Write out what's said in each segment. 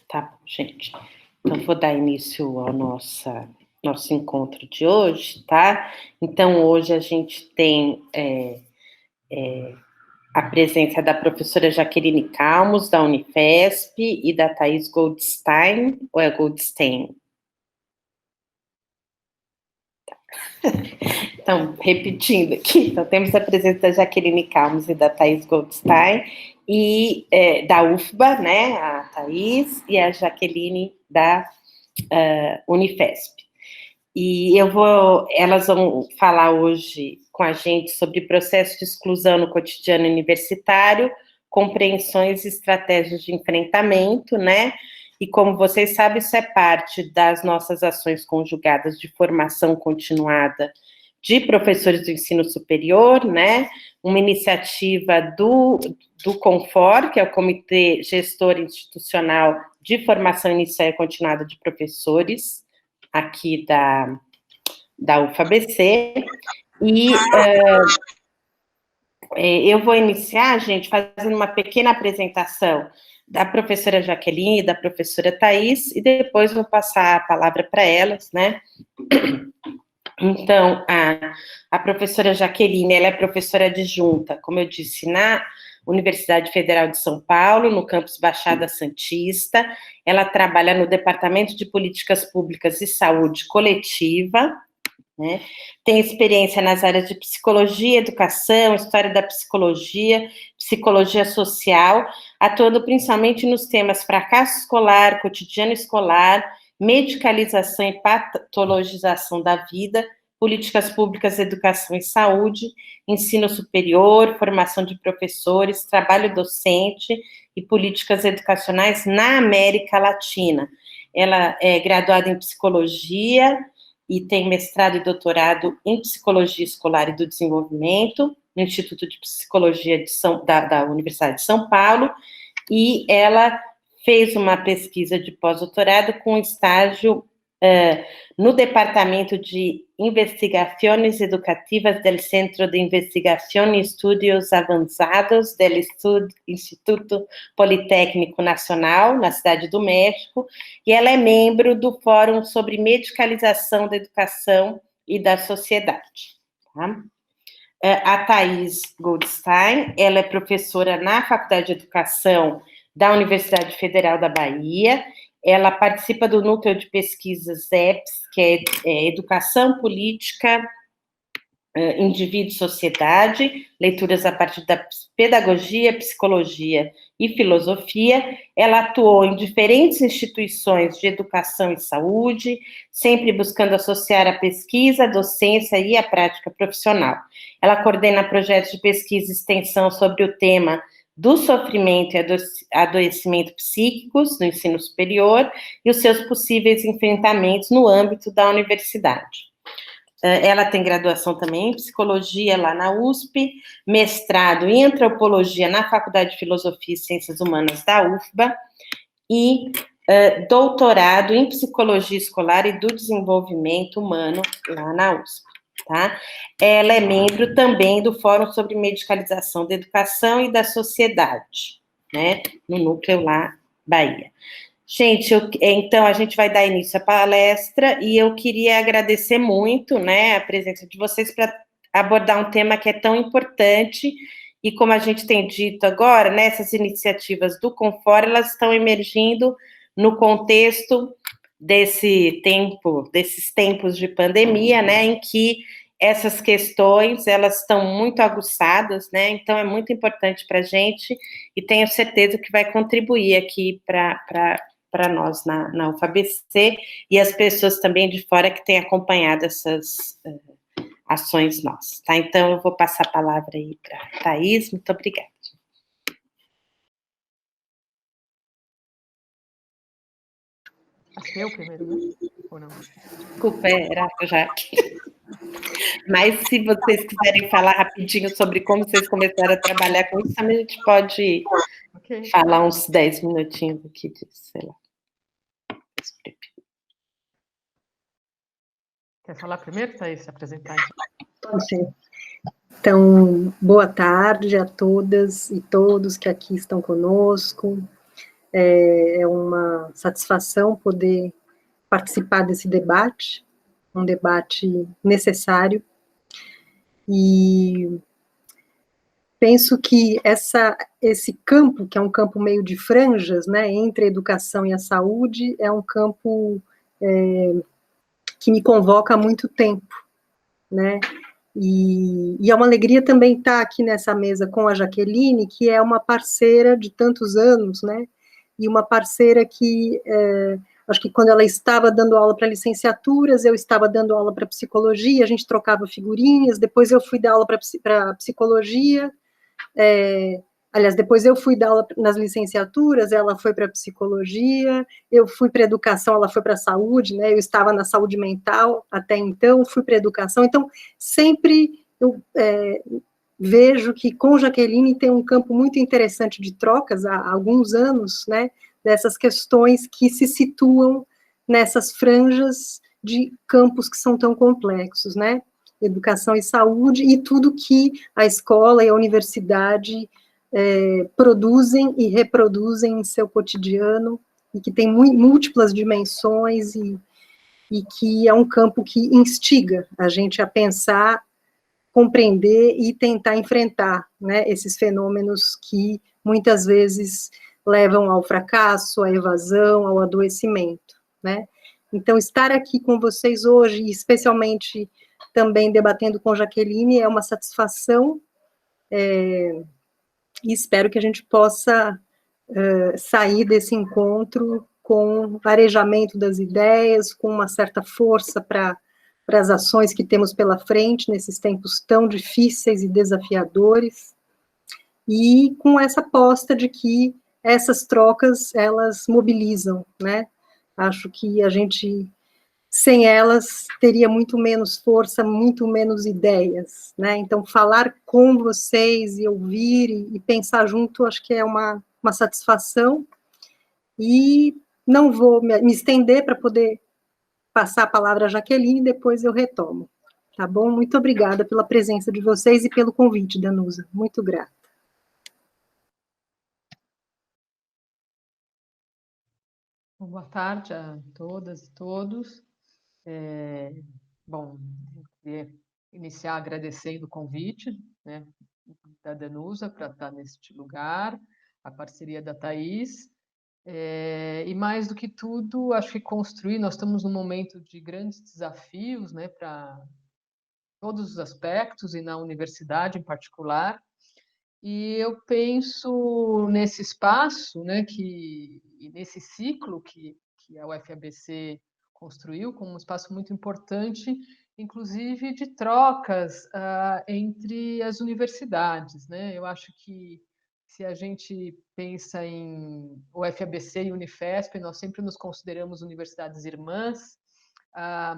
Tá bom, gente. Então, vou dar início ao nosso encontro de hoje, tá? Então, hoje a gente tem a presença da professora Jaqueline Calmos, da Unifesp, e da Thaís Goldstein, ou é Goldstein? Então, repetindo aqui, então temos a presença da Jaqueline Calmos e da Thaís Goldstein, e da UFBA, né, a Thaís, e a Jaqueline da Unifesp. E elas vão falar hoje com a gente sobre processo de exclusão no cotidiano universitário, compreensões e estratégias de enfrentamento, né? E como vocês sabem, isso é parte das nossas ações conjugadas de formação continuada de professores do ensino superior, né? Uma iniciativa do CONFOR, que é o Comitê Gestor Institucional de Formação Inicial e Continuada de Professores, aqui da UFABC, e eu vou iniciar, gente, fazendo uma pequena apresentação da professora Jaqueline e da professora Thaís, e depois vou passar a palavra para elas, né? Então, a professora Jaqueline, ela é professora adjunta, como eu disse, na Universidade Federal de São Paulo, no campus Baixada Santista. Ela trabalha no Departamento de Políticas Públicas e Saúde Coletiva, né? Tem experiência nas áreas de psicologia, educação, história da psicologia, psicologia social, atuando principalmente nos temas fracasso escolar, cotidiano escolar, medicalização e patologização da vida, políticas públicas, educação e saúde, ensino superior, formação de professores, trabalho docente e políticas educacionais na América Latina. Ela é graduada em psicologia e tem mestrado e doutorado em Psicologia Escolar e do Desenvolvimento, no Instituto de Psicologia da Universidade de São Paulo, e ela fez uma pesquisa de pós-doutorado com estágio no Departamento de Investigações Educativas do Centro de Investigação e Estudos Avançados do Instituto Politécnico Nacional, na Cidade do México, e ela é membro do Fórum sobre Medicalização da Educação e da Sociedade. Tá? A Thaís Goldstein, ela é professora na Faculdade de Educação da Universidade Federal da Bahia. Ela participa do núcleo de pesquisas EPS, que é Educação, Política, Indivíduo e Sociedade, leituras a partir da pedagogia, psicologia e filosofia. Ela atuou em diferentes instituições de educação e saúde, sempre buscando associar a pesquisa, a docência e a prática profissional. Ela coordena projetos de pesquisa e extensão sobre o tema do sofrimento e adoecimento psíquicos no ensino superior e os seus possíveis enfrentamentos no âmbito da universidade. Ela tem graduação também em psicologia lá na USP, mestrado em antropologia na Faculdade de Filosofia e Ciências Humanas da UFBA e doutorado em psicologia escolar e do desenvolvimento humano lá na USP. Tá? Ela é membro também do Fórum sobre Medicalização da Educação e da Sociedade, né, no núcleo lá, Bahia. Gente, então a gente vai dar início à palestra e eu queria agradecer muito, né, a presença de vocês para abordar um tema que é tão importante e como a gente tem dito agora, né, essas iniciativas do CONFOR, elas estão emergindo no contexto desses tempos de pandemia, né, em que essas questões, elas estão muito aguçadas, né, então é muito importante para a gente e tenho certeza que vai contribuir aqui para nós na UFABC e as pessoas também de fora que têm acompanhado essas ações nossas, tá? Então, eu vou passar a palavra aí para a Thaís, muito obrigada. Acho que eu primeiro, né? Ou não? Desculpa, era a Jaque. Mas se vocês quiserem falar rapidinho sobre como vocês começaram a trabalhar com isso, também a gente pode falar uns 10 minutinhos aqui disso, sei lá. Quer falar primeiro, Thaís, se apresentar? Pode ser. Então, boa tarde a todas e todos que aqui estão conosco. É uma satisfação poder participar desse debate, um debate necessário, e penso que esse campo, que é um campo meio de franjas, né, entre a educação e a saúde, é um campo que me convoca há muito tempo, né, e é uma alegria também estar aqui nessa mesa com a Jaqueline, que é uma parceira de tantos anos, né, e uma parceira que, acho que quando ela estava dando aula para licenciaturas, eu estava dando aula para psicologia, a gente trocava figurinhas, depois eu fui dar aula para psicologia, aliás, depois eu fui dar aula nas licenciaturas, ela foi para psicologia, eu fui para educação, ela foi para saúde, né, eu estava na saúde mental até então, fui para educação, então sempre eu vejo que com Jaqueline tem um campo muito interessante de trocas há alguns anos, né, dessas questões que se situam nessas franjas de campos que são tão complexos, né, educação e saúde, e tudo que a escola e a universidade produzem e reproduzem em seu cotidiano, e que tem múltiplas dimensões, e que é um campo que instiga a gente a pensar, compreender e tentar enfrentar, né, esses fenômenos que muitas vezes levam ao fracasso, à evasão, ao adoecimento, né. Então, estar aqui com vocês hoje, e especialmente também debatendo com Jaqueline, é uma satisfação, e espero que a gente possa sair desse encontro com arejamento das ideias, com uma certa força para as ações que temos pela frente nesses tempos tão difíceis e desafiadores, e com essa aposta de que essas trocas, elas mobilizam, né? Acho que a gente, sem elas, teria muito menos força, muito menos ideias, né? Então, falar com vocês e ouvir e pensar junto, acho que é uma satisfação, e não vou me estender para poder passar a palavra à Jaqueline, e depois eu retomo, tá bom? Muito obrigada pela presença de vocês e pelo convite, Danusa, muito grata. Boa tarde a todas e todos. Bom, eu queria iniciar agradecendo o convite, né, da Danusa para estar neste lugar, a parceria da Thais, e mais do que tudo, acho que construir, nós estamos num momento de grandes desafios, né, para todos os aspectos e na universidade em particular, e eu penso nesse espaço, né, e nesse ciclo que a UFABC construiu como um espaço muito importante, inclusive de trocas entre as universidades, né? Eu acho que se a gente pensa em UFABC e Unifesp, nós sempre nos consideramos universidades irmãs,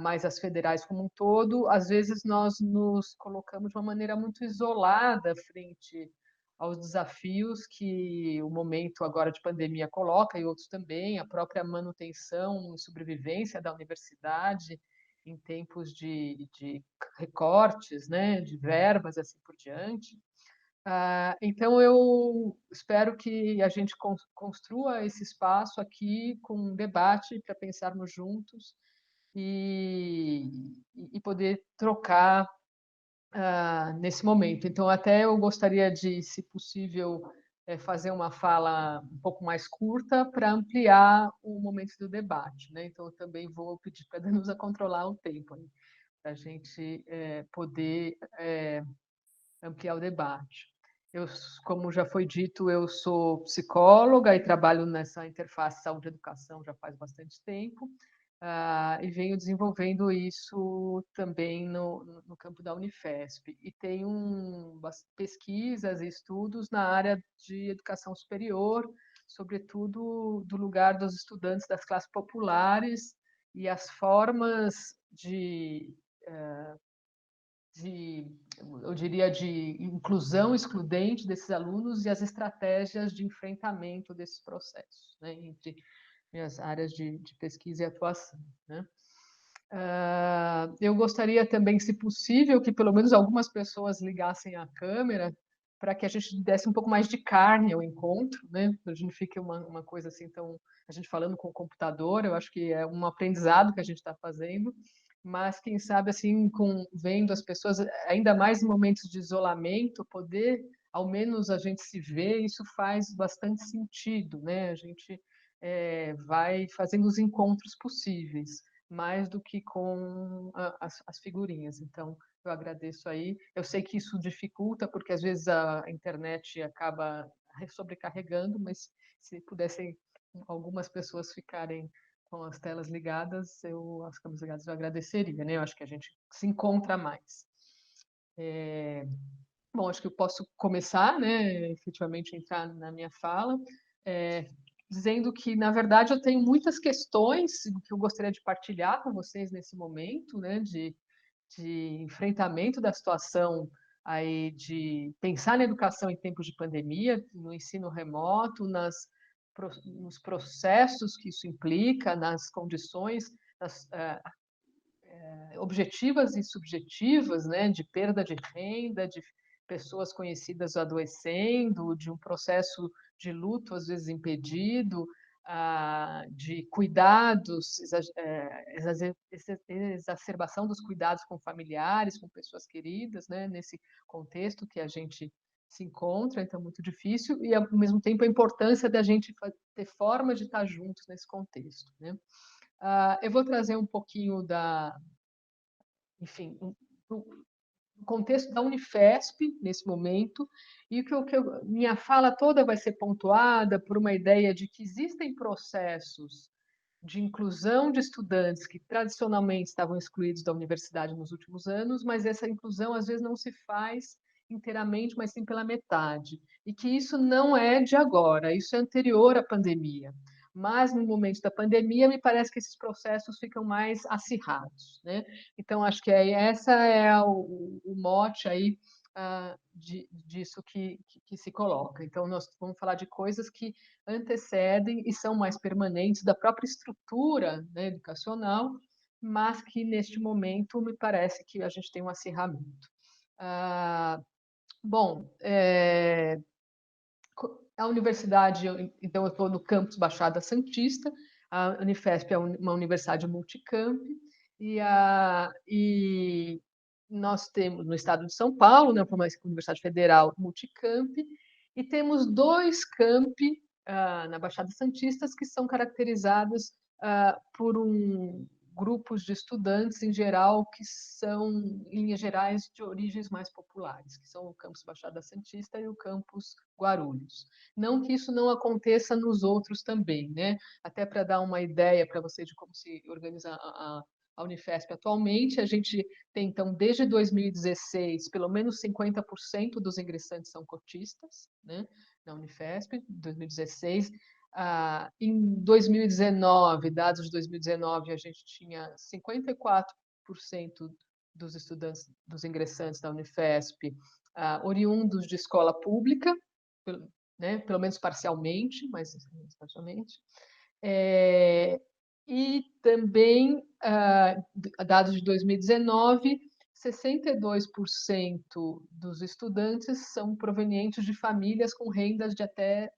mas as federais como um todo, às vezes nós nos colocamos de uma maneira muito isolada frente aos desafios que o momento agora de pandemia coloca, e outros também, a própria manutenção e sobrevivência da universidade em tempos de recortes, né, de verbas, assim por diante. Então, eu espero que a gente construa esse espaço aqui com um debate para pensarmos juntos e poder trocar nesse momento. Então, até eu gostaria de, se possível, fazer uma fala um pouco mais curta para ampliar o momento do debate, né? Então, eu também vou pedir para a Danusa controlar o tempo, né, para a gente poder ampliar o debate. Eu, como já foi dito, eu sou psicóloga e trabalho nessa interface saúde-educação já faz bastante tempo, e venho desenvolvendo isso também no campo da Unifesp. E tenho pesquisas e estudos na área de educação superior, sobretudo do lugar dos estudantes das classes populares e as formas eu diria, de inclusão excludente desses alunos e as estratégias de enfrentamento desses processos, né, entre minhas áreas de pesquisa e atuação, né. Eu gostaria também, se possível, que pelo menos algumas pessoas ligassem a câmera, para que a gente desse um pouco mais de carne ao encontro, né? A gente não fique uma coisa assim tão... A gente falando com o computador, eu acho que é um aprendizado que a gente está fazendo, mas quem sabe assim, vendo as pessoas, ainda mais em momentos de isolamento, poder, ao menos a gente se ver, isso faz bastante sentido, né? A gente vai fazendo os encontros possíveis, mais do que com as figurinhas. Então, eu agradeço aí. Eu sei que isso dificulta, porque às vezes a internet acaba sobrecarregando, mas se pudessem algumas pessoas ficarem com as telas ligadas, as câmeras ligadas, eu agradeceria, né? Eu acho que a gente se encontra mais. Bom, acho que eu posso começar, né, efetivamente entrar na minha fala, dizendo que, na verdade, eu tenho muitas questões que eu gostaria de partilhar com vocês nesse momento, né, de enfrentamento da situação aí, de pensar na educação em tempos de pandemia, no ensino remoto, nos processos que isso implica, nas condições objetivas e subjetivas, né, de perda de renda, de pessoas conhecidas adoecendo, de um processo de luto às vezes impedido, de cuidados, exacerbação dos cuidados com familiares, com pessoas queridas, né, nesse contexto que a gente se encontra, então é muito difícil, e ao mesmo tempo a importância da gente ter formas de estar juntos nesse contexto, né? Eu vou trazer um pouquinho enfim, o contexto da Unifesp nesse momento, e minha fala toda vai ser pontuada por uma ideia de que existem processos de inclusão de estudantes que tradicionalmente estavam excluídos da universidade nos últimos anos, mas essa inclusão às vezes não se faz inteiramente, mas sim pela metade, e que isso não é de agora, isso é anterior à pandemia. Mas no momento da pandemia, me parece que esses processos ficam mais acirrados, né? Então, acho que essa é o mote aí disso que se coloca. Então, nós vamos falar de coisas que antecedem e são mais permanentes da própria estrutura, né, educacional, mas que neste momento me parece que a gente tem um acirramento. Bom, a universidade, então eu estou no campus Baixada Santista, a Unifesp é uma universidade multicamp, e nós temos no estado de São Paulo, né, uma universidade federal multicamp, e temos 2 campi na Baixada Santista que são caracterizados por grupos de estudantes, em geral, que são, em linhas gerais, de origens mais populares, que são o campus Baixada Santista e o campus Guarulhos. Não que isso não aconteça nos outros também, né? Até para dar uma ideia para vocês de como se organiza a Unifesp atualmente, a gente tem, então, desde 2016, pelo menos 50% dos ingressantes são cotistas, né, na Unifesp, 2016. Em 2019, dados de 2019, a gente tinha 54% dos estudantes, dos ingressantes da Unifesp, oriundos de escola pública, né, pelo menos parcialmente, mas parcialmente. E também, dados de 2019, 62% dos estudantes são provenientes de famílias com rendas de até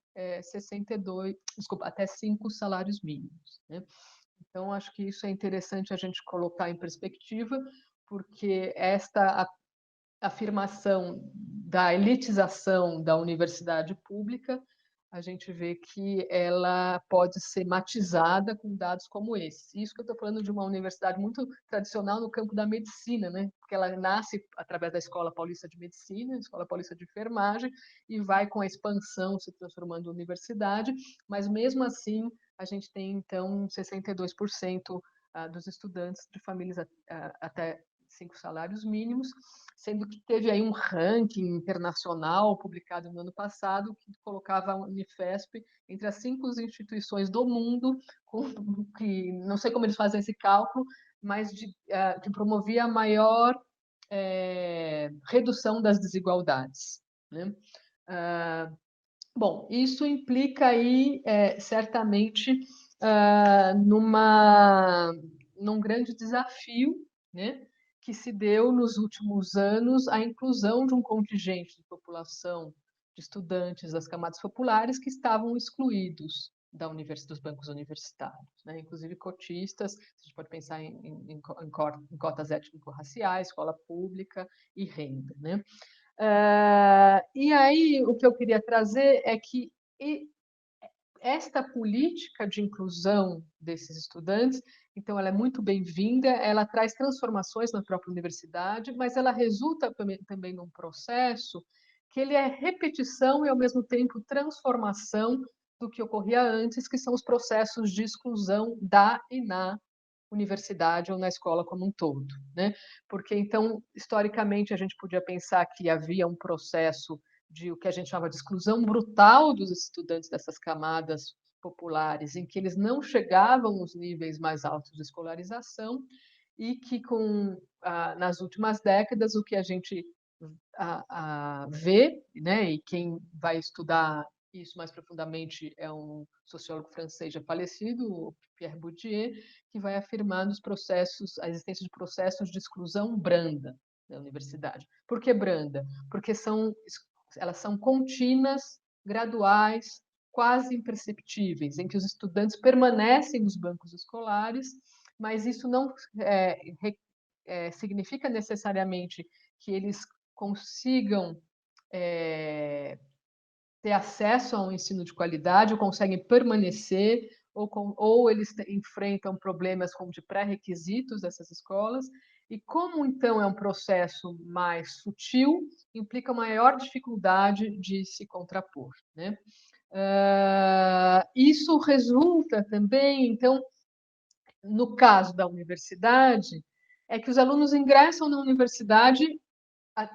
5 salários mínimos, né? Então, acho que isso é interessante a gente colocar em perspectiva, porque esta afirmação da elitização da universidade pública, a gente vê que ela pode ser matizada com dados como esse. Isso que eu estou falando de uma universidade muito tradicional no campo da medicina, né? Porque ela nasce através da Escola Paulista de Medicina, Escola Paulista de Enfermagem, e vai com a expansão se transformando em universidade, mas mesmo assim a gente tem, então, 62% dos estudantes de famílias até 5 salários mínimos, sendo que teve aí um ranking internacional publicado no ano passado que colocava a Unifesp entre as 5 instituições do mundo, que não sei como eles fazem esse cálculo, mas que promovia a maior redução das desigualdades, né? Bom, isso implica aí, certamente, num grande desafio, né? que se deu nos últimos anos a inclusão de um contingente de população, de estudantes das camadas populares que estavam excluídos dos bancos universitários, né? Inclusive cotistas, a gente pode pensar em cotas étnico-raciais, escola pública e renda, né? E aí, o que eu queria trazer é que esta política de inclusão desses estudantes, então, ela é muito bem-vinda, ela traz transformações na própria universidade, mas ela resulta também num processo que ele é repetição e, ao mesmo tempo, transformação do que ocorria antes, que são os processos de exclusão da e na universidade ou na escola como um todo, né? Porque, então, historicamente, a gente podia pensar que havia um processo de o que a gente chama de exclusão brutal dos estudantes dessas camadas populares, em que eles não chegavam aos níveis mais altos de escolarização e que, nas últimas décadas, o que a gente vê, né, e quem vai estudar isso mais profundamente é um sociólogo francês já falecido, o Pierre Bourdieu, que vai afirmar a existência de processos de exclusão branda na universidade. Por que branda? Porque elas são contínuas, graduais, quase imperceptíveis, em que os estudantes permanecem nos bancos escolares, mas isso não significa necessariamente que eles consigam ter acesso a um ensino de qualidade, ou conseguem permanecer, ou eles enfrentam problemas como de pré-requisitos dessas escolas. E como, então, é um processo mais sutil, implica maior dificuldade de se contrapor, né? Isso resulta também, então, no caso da universidade, é que os alunos ingressam na universidade,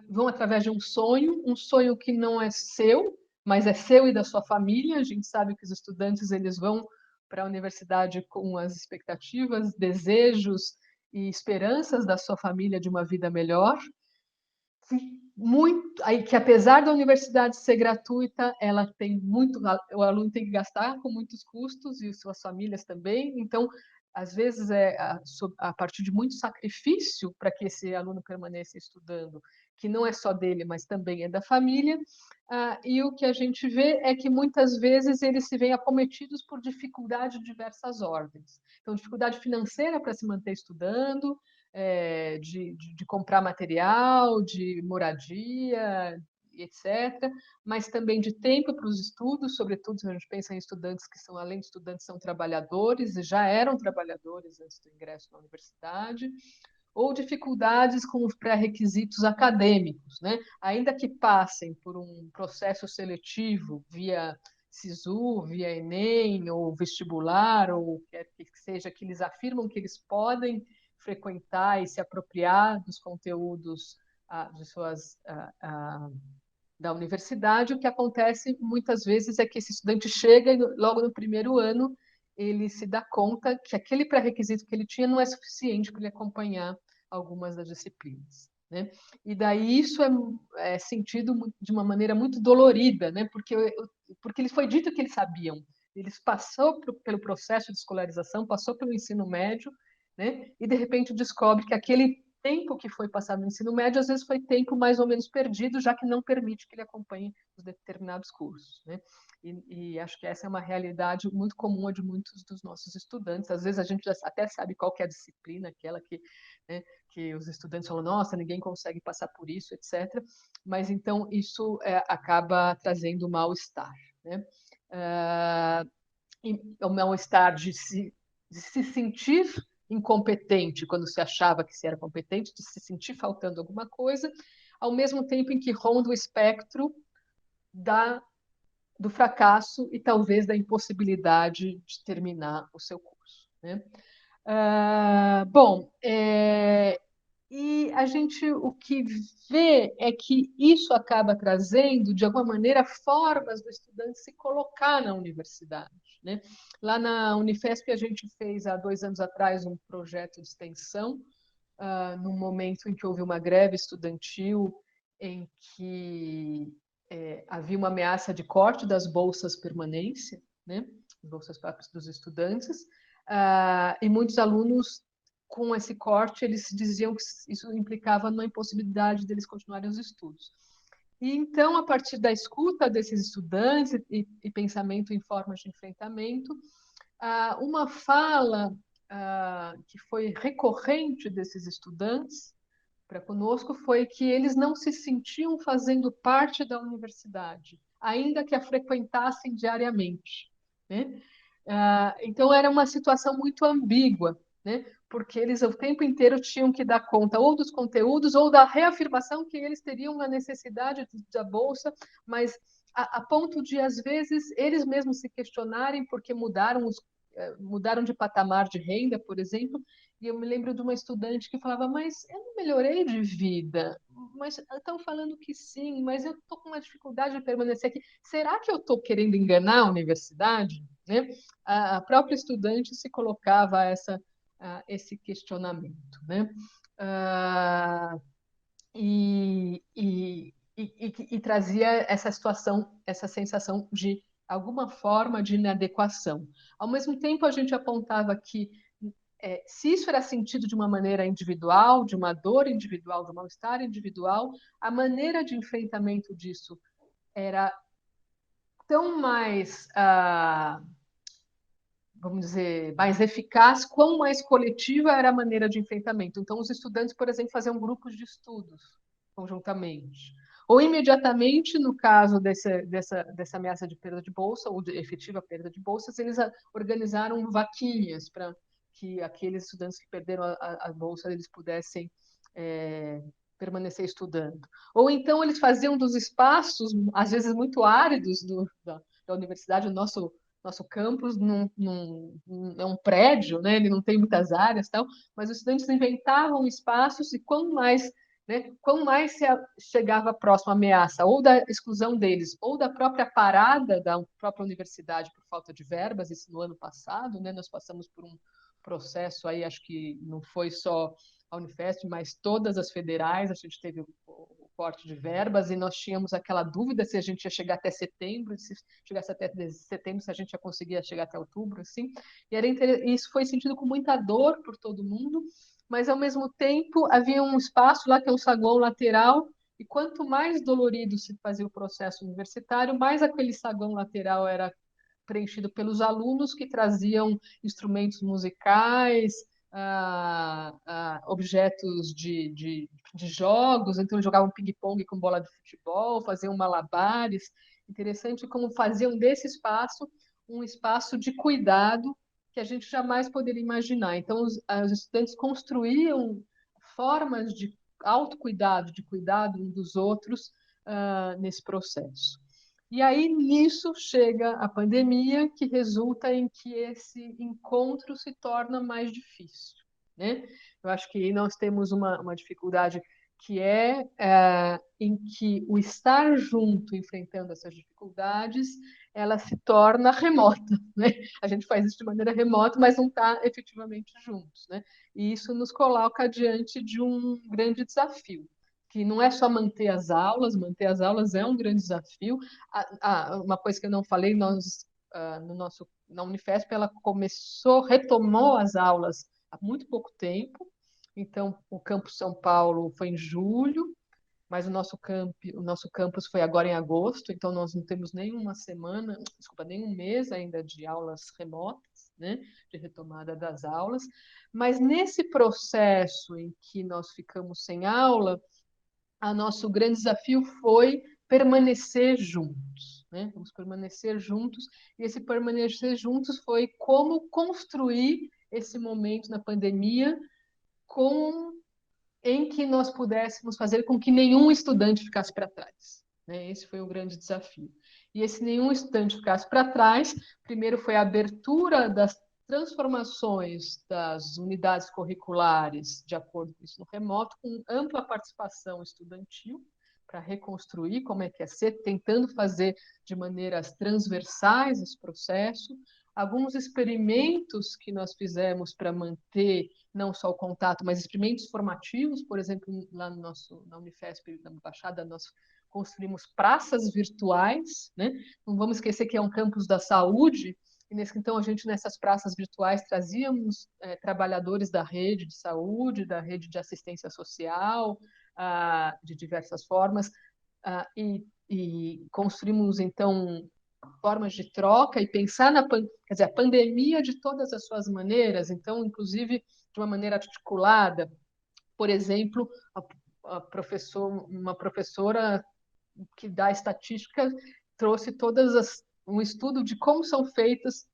vão através de um sonho que não é seu, mas é seu e da sua família. A gente sabe que os estudantes eles vão para a universidade com as expectativas, desejos e esperanças da sua família de uma vida melhor. Que apesar da universidade ser gratuita, ela tem o aluno tem que gastar com muitos custos e suas famílias também. Então, às vezes é a partir de muito sacrifício para que esse aluno permaneça estudando, que não é só dele, mas também é da família. E o que a gente vê é que muitas vezes eles se veem acometidos por dificuldade de diversas ordens. Então, dificuldade financeira para se manter estudando, de comprar material, de moradia, etc., mas também de tempo para os estudos, sobretudo se a gente pensa em estudantes que são, além de estudantes, são trabalhadores e já eram trabalhadores antes do ingresso na universidade, ou dificuldades com os pré-requisitos acadêmicos, né? Ainda que passem por um processo seletivo via SISU, via Enem, ou vestibular, ou quer que seja, que eles afirmam que eles podem frequentar e se apropriar dos conteúdos da universidade. O que acontece muitas vezes é que esse estudante chega e logo no primeiro ano ele se dá conta que aquele pré-requisito que ele tinha não é suficiente para ele acompanhar algumas das disciplinas, né? E daí isso é sentido de uma maneira muito dolorida, né? Porque lhes foi dito que eles sabiam. Eles passou pelo processo de escolarização, passou pelo ensino médio, né? E de repente descobre que aquele tempo que foi passado no ensino médio, às vezes foi tempo mais ou menos perdido, já que não permite que ele acompanhe os determinados cursos, né? E acho que essa é uma realidade muito comum a de muitos dos nossos estudantes. Às vezes a gente já até sabe qual que é a disciplina, aquela que, né, que os estudantes falam, nossa, ninguém consegue passar por isso, etc. Mas então isso acaba trazendo mal-estar, né? O mal-estar de se sentir incompetente quando se achava que se era competente, de se sentir faltando alguma coisa, ao mesmo tempo em que ronda o espectro do fracasso e talvez da impossibilidade de terminar o seu curso, né? Bom, e a gente o que vê é que isso acaba trazendo, de alguma maneira, formas do estudante se colocar na universidade, né? Lá na Unifesp, a gente fez, há 2 anos atrás, um projeto de extensão, num momento em que houve uma greve estudantil, em que havia uma ameaça de corte das bolsas permanência, né? Bolsas próprias dos estudantes, e muitos alunos com esse corte, eles diziam que isso implicava numa impossibilidade deles continuarem os estudos. E então, a partir da escuta desses estudantes e pensamento em formas de enfrentamento, uma fala que foi recorrente desses estudantes para conosco foi que eles não se sentiam fazendo parte da universidade, ainda que a frequentassem diariamente, né? Então, era uma situação muito ambígua, né? Porque eles o tempo inteiro tinham que dar conta ou dos conteúdos ou da reafirmação que eles teriam a necessidade da bolsa, mas a ponto de, às vezes, eles mesmos se questionarem porque mudaram de patamar de renda, por exemplo, e eu me lembro de uma estudante que falava, mas eu não melhorei de vida, mas estão falando que sim, mas eu estou com uma dificuldade de permanecer aqui. Será que eu estou querendo enganar a universidade? Né? A própria estudante se colocava esse questionamento. Né? E trazia essa situação, essa sensação de alguma forma de inadequação. Ao mesmo tempo, a gente apontava que se isso era sentido de uma maneira individual, de uma dor individual, de um mal-estar individual, a maneira de enfrentamento disso era tão mais, vamos dizer, mais eficaz, quão mais coletiva era a maneira de enfrentamento. Então, os estudantes, por exemplo, faziam grupos de estudos conjuntamente. Ou imediatamente, no caso dessa ameaça de perda de bolsa, ou de efetiva perda de bolsas, eles organizaram vaquinhas para que aqueles estudantes que perderam a bolsa eles pudessem permanecer estudando. Ou então eles faziam dos espaços, às vezes muito áridos da universidade, o nosso campus é um prédio, né? Ele não tem muitas áreas, tal, mas os estudantes inventavam espaços e quanto mais se chegava próximo à ameaça ou da exclusão deles ou da própria parada da própria universidade por falta de verbas, isso no ano passado, né? Nós passamos por um processo aí, acho que não foi só a Unifesp, mas todas as federais, a gente teve o corte de verbas e nós tínhamos aquela dúvida se a gente ia chegar até setembro, se chegasse até setembro, se a gente ia conseguir chegar até outubro, assim. E isso foi sentido com muita dor por todo mundo, mas ao mesmo tempo havia um espaço lá que é um saguão lateral e quanto mais dolorido se fazia o processo universitário, mais aquele saguão lateral era preenchido pelos alunos que traziam instrumentos musicais, objetos de jogos, então jogavam ping-pong com bola de futebol, faziam malabares. Interessante como faziam desse espaço um espaço de cuidado que a gente jamais poderia imaginar. Então, os estudantes construíam formas de autocuidado, de cuidado um dos outros nesse processo. E aí, nisso, chega a pandemia, que resulta em que esse encontro se torna mais difícil, né? Eu acho que nós temos uma dificuldade que em que o estar junto, enfrentando essas dificuldades, ela se torna remota, né? A gente faz isso de maneira remota, mas não está efetivamente juntos, né? E isso nos coloca diante de um grande desafio, que não é só manter as aulas é um grande desafio. Uma coisa que eu não falei, nós, na Unifesp, ela retomou as aulas há muito pouco tempo, então o Campus São Paulo foi em julho, mas o nosso campus foi agora em agosto, então nós não temos nenhuma semana, desculpa, nenhum mês ainda de aulas remotas, né, de retomada das aulas, mas nesse processo em que nós ficamos sem aula, o nosso grande desafio foi permanecer juntos, né? Vamos permanecer juntos, e esse permanecer juntos foi como construir esse momento na pandemia em que nós pudéssemos fazer com que nenhum estudante ficasse para trás, né? Esse foi o grande desafio. E esse nenhum estudante ficasse para trás, primeiro foi a abertura das transformações das unidades curriculares de acordo com isso no remoto, com ampla participação estudantil, para reconstruir como é que é ser, tentando fazer de maneiras transversais esse processo, alguns experimentos que nós fizemos para manter não só o contato, mas experimentos formativos, por exemplo, lá na Unifesp, na Baixada, nós construímos praças virtuais, né? Não vamos esquecer que é um campus da saúde, Então, a gente, nessas praças virtuais, trazíamos trabalhadores da rede de saúde, da rede de assistência social, de diversas formas, e construímos, então, formas de troca e pensar quer dizer, a pandemia de todas as suas maneiras, então, inclusive, de uma maneira articulada. Por exemplo, uma professora que dá estatística trouxe um estudo de como são feitos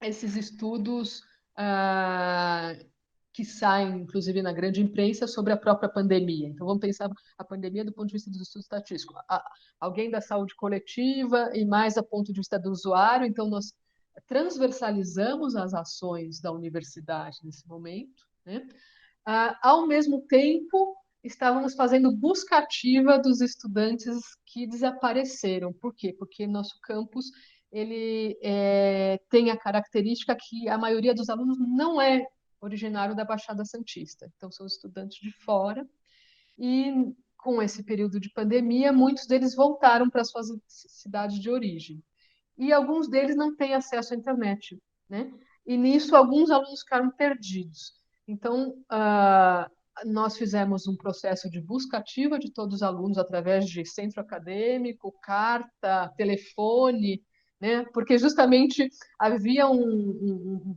esses estudos que saem, inclusive, na grande imprensa sobre a própria pandemia. Então, vamos pensar a pandemia do ponto de vista do estudo estatístico. Alguém da saúde coletiva e mais do ponto de vista do usuário. Então, nós transversalizamos as ações da universidade nesse momento, né? Ao mesmo tempo, estávamos fazendo busca ativa dos estudantes que desapareceram. Por quê? Porque nosso campus ele tem a característica que a maioria dos alunos não é originário da Baixada Santista. Então, são estudantes de fora. E, com esse período de pandemia, muitos deles voltaram para suas cidades de origem. E alguns deles não têm acesso à internet, né? E, nisso, alguns alunos ficaram perdidos. Então, nós fizemos um processo de busca ativa de todos os alunos através de centro acadêmico, carta, telefone, né? Porque justamente havia um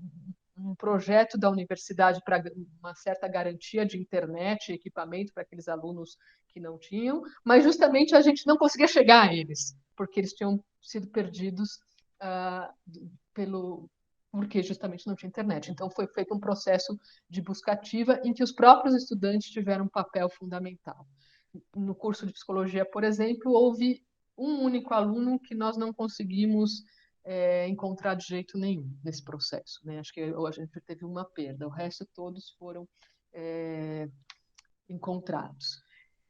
projeto da universidade para uma certa garantia de internet e equipamento para aqueles alunos que não tinham, mas justamente a gente não conseguia chegar a eles, porque eles tinham sido perdidos porque justamente não tinha internet. Então, foi feito um processo de busca ativa em que os próprios estudantes tiveram um papel fundamental. No curso de psicologia, por exemplo, houve um único aluno que nós não conseguimos encontrar de jeito nenhum nesse processo, né? Acho que a gente teve uma perda, o resto todos foram encontrados.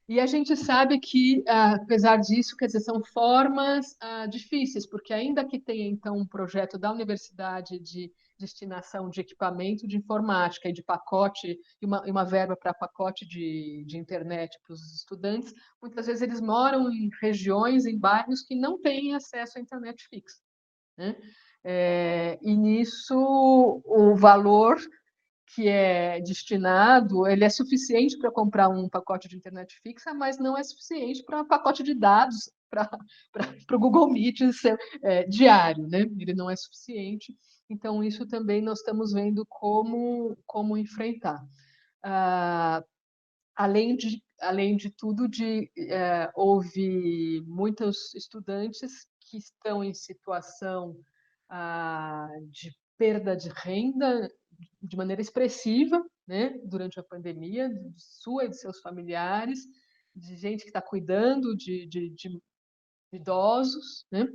E a gente sabe que, apesar disso, quer dizer, são formas difíceis, porque ainda que tenha, então, um projeto da universidade de destinação de equipamento de informática e de pacote, e uma verba para pacote de internet para os estudantes, muitas vezes eles moram em regiões, em bairros que não têm acesso à internet fixa, né? E nisso o valor que é destinado, ele é suficiente para comprar um pacote de internet fixa, mas não é suficiente para um pacote de dados para o Google Meet diário, né? Ele não é suficiente. Então, isso também nós estamos vendo como enfrentar. Além de tudo, houve muitos estudantes que estão em situação de perda de renda de maneira expressiva, né, durante a pandemia, de sua e de seus familiares, de gente que está cuidando de idosos, né?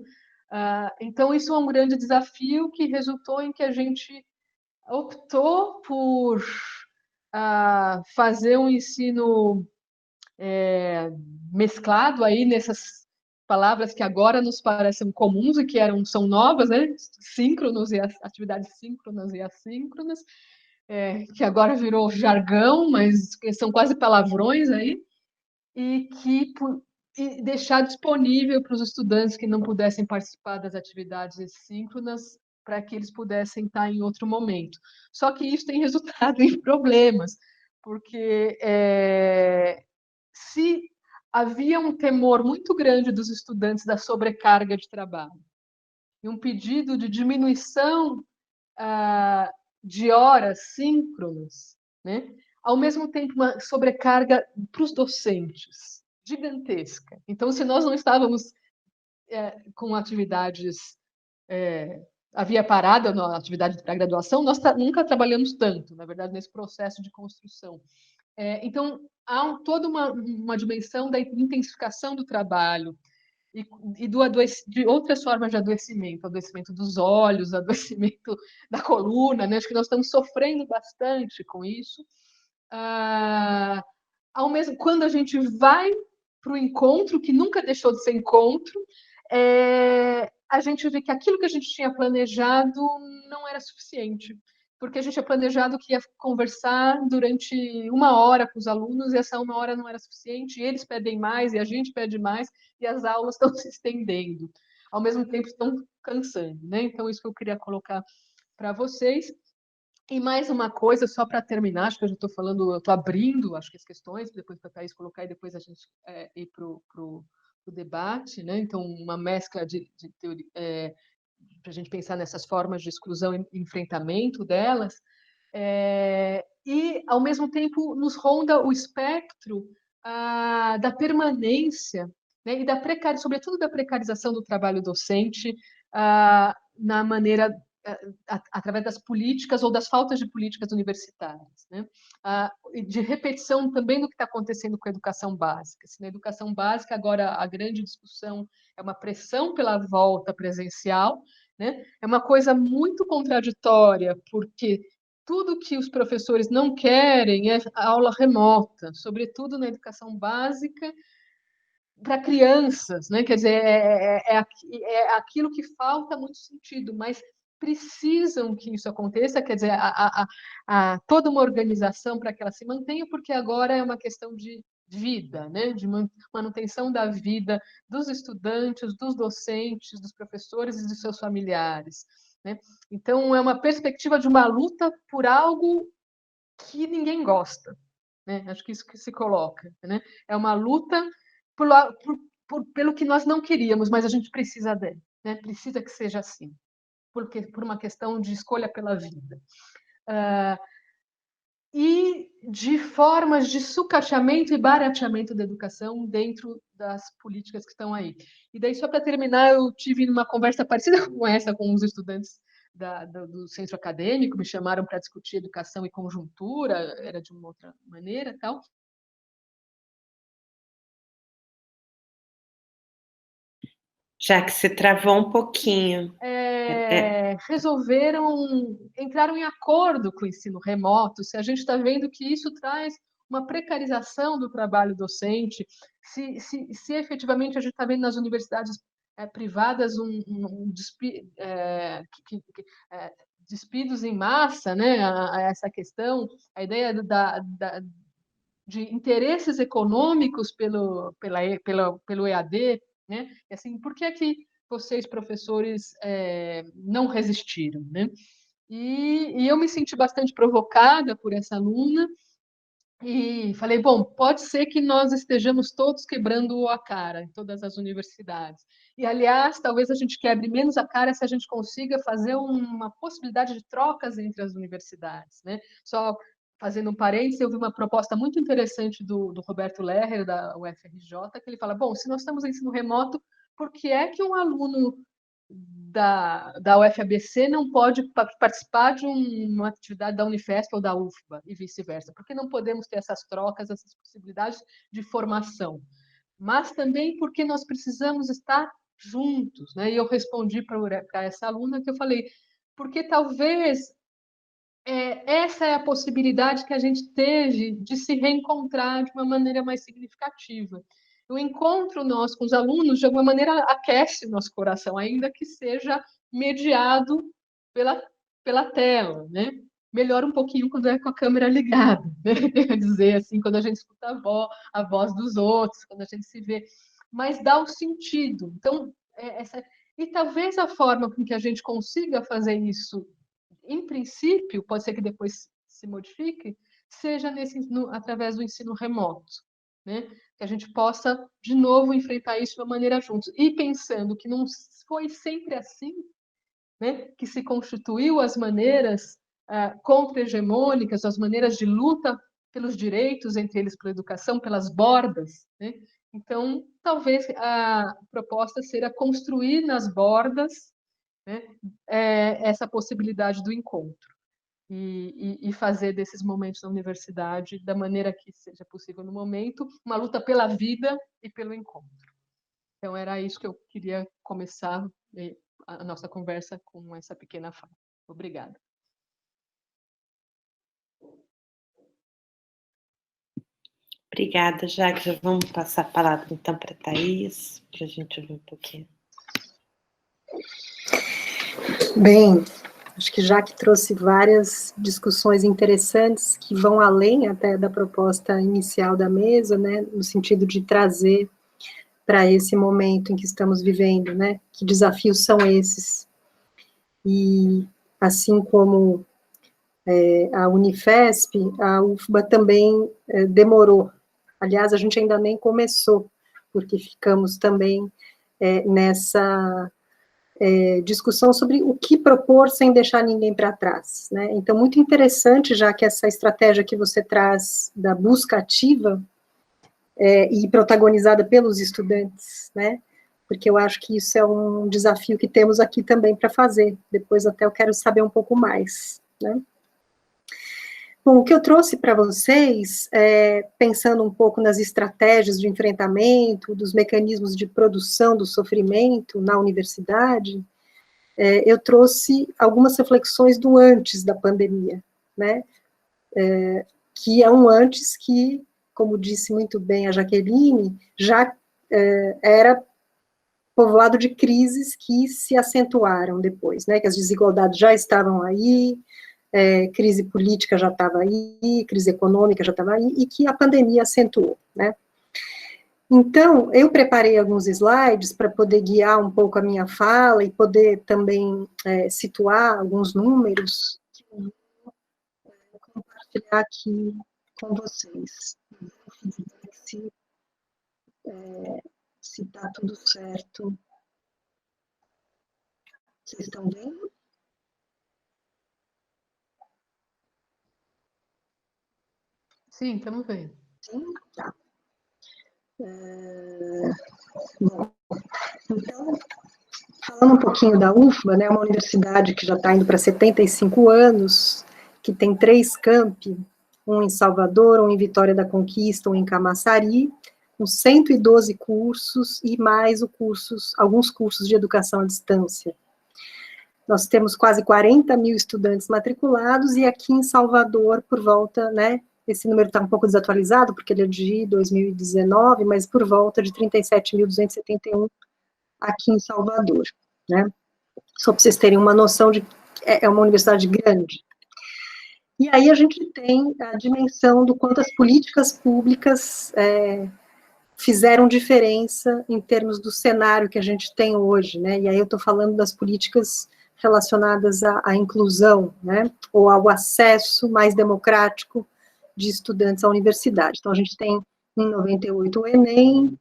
Então, isso é um grande desafio que resultou em que a gente optou por fazer um ensino mesclado aí nessas palavras que agora nos parecem comuns e que são novas, né? Síncronos e atividades síncronas e assíncronas, que agora virou jargão, mas que são quase palavrões aí, e deixar disponível para os estudantes que não pudessem participar das atividades síncronas para que eles pudessem estar em outro momento. Só que isso tem resultado em problemas, porque se havia um temor muito grande dos estudantes da sobrecarga de trabalho e um pedido de diminuição de horas síncronas, né? Ao mesmo tempo uma sobrecarga para os docentes gigantesca. Então, se nós não estávamos com atividades havia parado a atividade para graduação, nós nunca trabalhamos tanto, na verdade, nesse processo de construção. Então, há toda uma dimensão da intensificação do trabalho e de outras formas de adoecimento dos olhos, adoecimento da coluna, né? Acho que nós estamos sofrendo bastante com isso. Quando a gente vai para o encontro, que nunca deixou de ser encontro, a gente vê que aquilo que a gente tinha planejado não era suficiente, porque a gente tinha planejado que ia conversar durante 1 hora com os alunos e essa 1 hora não era suficiente, e eles pedem mais, e a gente pede mais, e as aulas estão se estendendo. ao mesmo tempo estão cansando, né? Então, isso que eu queria colocar para vocês. E mais uma coisa, só para terminar, acho que eu já estou falando, eu estou abrindo, acho que as questões, depois para a Thaís colocar e depois a gente ir para o debate, né? Então, uma mescla de teoria, para a gente pensar nessas formas de exclusão e enfrentamento delas, e, ao mesmo tempo, nos ronda o espectro da permanência, né? E sobretudo da precarização do trabalho docente na maneira através das políticas ou das faltas de políticas universitárias, né? De repetição também do que está acontecendo com a educação básica. Na educação básica, agora, a grande discussão é uma pressão pela volta presencial, né? É uma coisa muito contraditória, porque tudo que os professores não querem é a aula remota, sobretudo na educação básica, para crianças, né? Quer dizer, é aquilo que falta muito sentido, mas precisam que isso aconteça, quer dizer, toda uma organização para que ela se mantenha, porque agora é uma questão de vida, né? De manutenção da vida dos estudantes, dos docentes, dos professores e de seus familiares, né? Então, é uma perspectiva de uma luta por algo que ninguém gosta, né? Acho que isso que se coloca, né? É uma luta pelo que nós não queríamos, mas a gente precisa dele, né? Precisa que seja assim, porque por uma questão de escolha pela vida. E de formas de sucateamento e barateamento da educação dentro das políticas que estão aí. E daí, só para terminar, eu tive uma conversa parecida com essa com os estudantes do centro acadêmico, me chamaram para discutir educação e conjuntura, era de uma outra maneira, tal. Já que você travou um pouquinho. Entraram em acordo com o ensino remoto, se a gente está vendo que isso traz uma precarização do trabalho docente, se efetivamente a gente está vendo nas universidades privadas despidos em massa, né, a essa questão, a ideia de interesses econômicos pelo EAD, né? E assim, por que é que vocês, professores, não resistiram, né? E eu me senti bastante provocada por essa aluna e falei, bom, pode ser que nós estejamos todos quebrando a cara em todas as universidades. E, aliás, talvez a gente quebre menos a cara se a gente consiga fazer uma possibilidade de trocas entre as universidades, né? Só fazendo um parênteses, eu vi uma proposta muito interessante do Roberto Lerrer, da UFRJ, que ele fala, bom, se nós estamos em ensino remoto, por que é que um aluno da UFABC não pode participar de uma atividade da Unifesp ou da UFBA e vice-versa? Porque não podemos ter essas trocas, essas possibilidades de formação. Mas também porque nós precisamos estar juntos, né? E eu respondi para essa aluna que eu falei, porque talvez essa é a possibilidade que a gente teve de se reencontrar de uma maneira mais significativa. O encontro nosso com os alunos, de alguma maneira, aquece o nosso coração, ainda que seja mediado pela tela, né? Melhora um pouquinho quando é com a câmera ligada, né? Quer dizer, assim, quando a gente escuta a voz dos outros, quando a gente se vê. Mas dá o sentido. Então, e talvez a forma com que a gente consiga fazer isso, em princípio, pode ser que depois se modifique, seja através do ensino remoto, né? Que a gente possa, de novo, enfrentar isso de uma maneira juntos. E pensando que não foi sempre assim, né? Que se constituiu as maneiras contra-hegemônicas, as maneiras de luta pelos direitos, entre eles pela educação, pelas bordas, né? Então, talvez a proposta seja construir nas bordas, né, essa possibilidade do encontro e fazer desses momentos na universidade, da maneira que seja possível no momento, uma luta pela vida e pelo encontro. Então, era isso que eu queria começar a nossa conversa com essa pequena fala. Obrigada. Obrigada, Jacques. Vamos passar a palavra, então, para a Thaís, para a gente ouvir um pouquinho. Bem, acho que Jacques trouxe várias discussões interessantes que vão além até da proposta inicial da mesa, né, no sentido de trazer para esse momento em que estamos vivendo, né? Que desafios são esses? E assim como a Unifesp, a UFBA também demorou. Aliás, a gente ainda nem começou, porque ficamos também nessa discussão sobre o que propor sem deixar ninguém para trás, né? Então, muito interessante, já que essa estratégia que você traz da busca ativa e protagonizada pelos estudantes, né? Porque eu acho que isso é um desafio que temos aqui também para fazer. Depois até eu quero saber um pouco mais, né? Bom, o que eu trouxe para vocês, pensando um pouco nas estratégias de enfrentamento, dos mecanismos de produção do sofrimento na universidade, eu trouxe algumas reflexões do antes da pandemia, né? Que é um antes que, como disse muito bem a Jaqueline, já era povoado de crises que se acentuaram depois, né? Que as desigualdades já estavam aí, crise política já estava aí, crise econômica já estava aí, e que a pandemia acentuou, né? Então, eu preparei alguns slides para poder guiar um pouco a minha fala e poder também situar alguns números que eu vou compartilhar aqui com vocês. Se está tudo certo. Vocês estão vendo? Sim, estamos vendo. Sim? Tá. Bom, então, falando um pouquinho da UFBA, né, uma universidade que já está indo para 75 anos, que tem 3 campi, um em Salvador, um em Vitória da Conquista, um em Camaçari, com 112 cursos e mais alguns cursos de educação à distância. Nós temos quase 40 mil estudantes matriculados, e aqui em Salvador, por volta, né, esse número está um pouco desatualizado, porque ele é de 2019, mas por volta de 37.271 aqui em Salvador, né? Só para vocês terem uma noção de que é uma universidade grande. E aí a gente tem a dimensão do quanto as políticas públicas fizeram diferença em termos do cenário que a gente tem hoje, né? E aí eu estou falando das políticas relacionadas à inclusão, né? Ou ao acesso mais democrático de estudantes à universidade. Então, a gente tem, em 98, o Enem,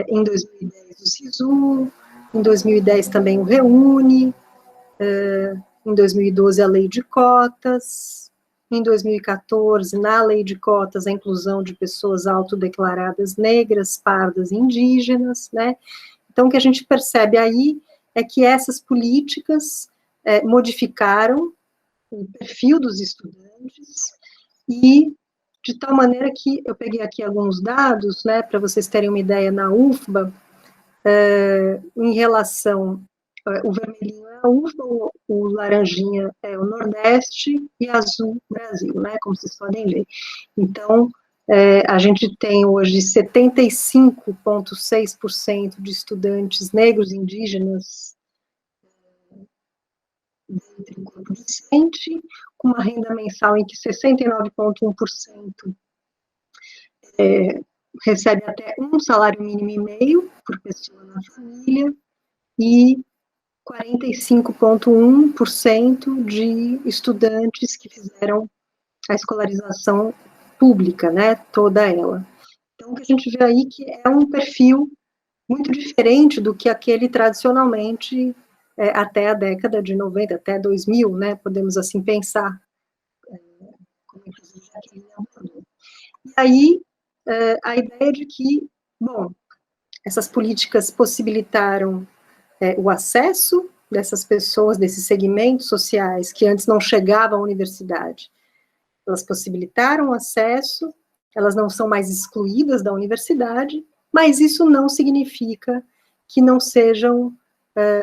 em 2010, o SISU, em 2010 também o REUNE, em 2012 a Lei de Cotas, em 2014, na Lei de Cotas, a inclusão de pessoas autodeclaradas negras, pardas e indígenas, né? Então, o que a gente percebe aí é que essas políticas modificaram o perfil dos estudantes, e de tal maneira que eu peguei aqui alguns dados, né, para vocês terem uma ideia, na UFBA, em relação, o vermelhinho é a UFBA, o laranjinha é o Nordeste e azul Brasil, né, como vocês podem ver. Então, a gente tem hoje 75,6% de estudantes negros e indígenas dentro do corpo docente, com uma renda mensal em que 69,1% recebe até um salário mínimo e meio por pessoa na família, e 45,1% de estudantes que fizeram a escolarização pública, né, toda ela. Então, o que a gente vê aí que é um perfil muito diferente do que aquele tradicionalmente até a década de 90, até 2000, né, podemos assim pensar, como inclusive Jaqueline abordou. E aí, a ideia de que, bom, essas políticas possibilitaram o acesso dessas pessoas, desses segmentos sociais que antes não chegavam à universidade. Elas possibilitaram o acesso, elas não são mais excluídas da universidade, mas isso não significa que não sejam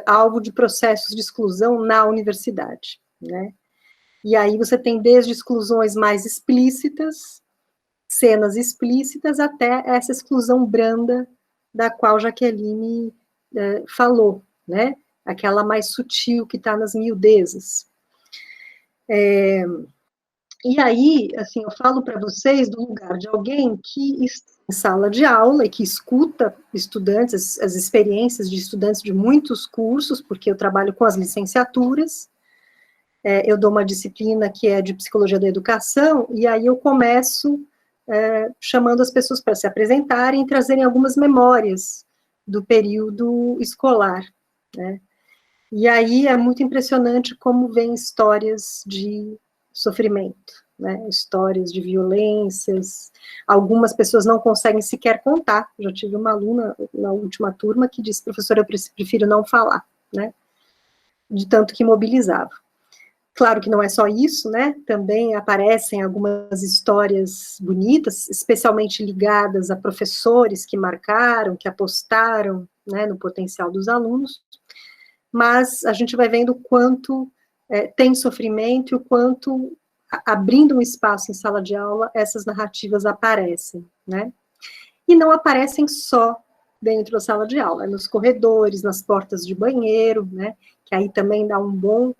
alvo de processos de exclusão na universidade, né? E aí você tem desde exclusões mais explícitas, cenas explícitas, até essa exclusão branda da qual Jaqueline falou, né? Aquela mais sutil que está nas miudezas. E aí, assim, eu falo para vocês do lugar de alguém que está em sala de aula e que escuta estudantes, as experiências de estudantes de muitos cursos, porque eu trabalho com as licenciaturas. Eu dou uma disciplina que é de psicologia da educação, e aí eu começo chamando as pessoas para se apresentarem e trazerem algumas memórias do período escolar, né? E aí é muito impressionante como vem histórias de sofrimento, né? Histórias de violências. Algumas pessoas não conseguem sequer contar. Já tive uma aluna na última turma que disse: professora, eu prefiro não falar, né? De tanto que mobilizava. Claro que não é só isso, né? Também aparecem algumas histórias bonitas, especialmente ligadas a professores que marcaram, que apostaram, né, no potencial dos alunos. Mas a gente vai vendo o quanto tem sofrimento e o quanto, abrindo um espaço em sala de aula, essas narrativas aparecem, né? E não aparecem só dentro da sala de aula, nos corredores, nas portas de banheiro, né? Que aí também dá um bom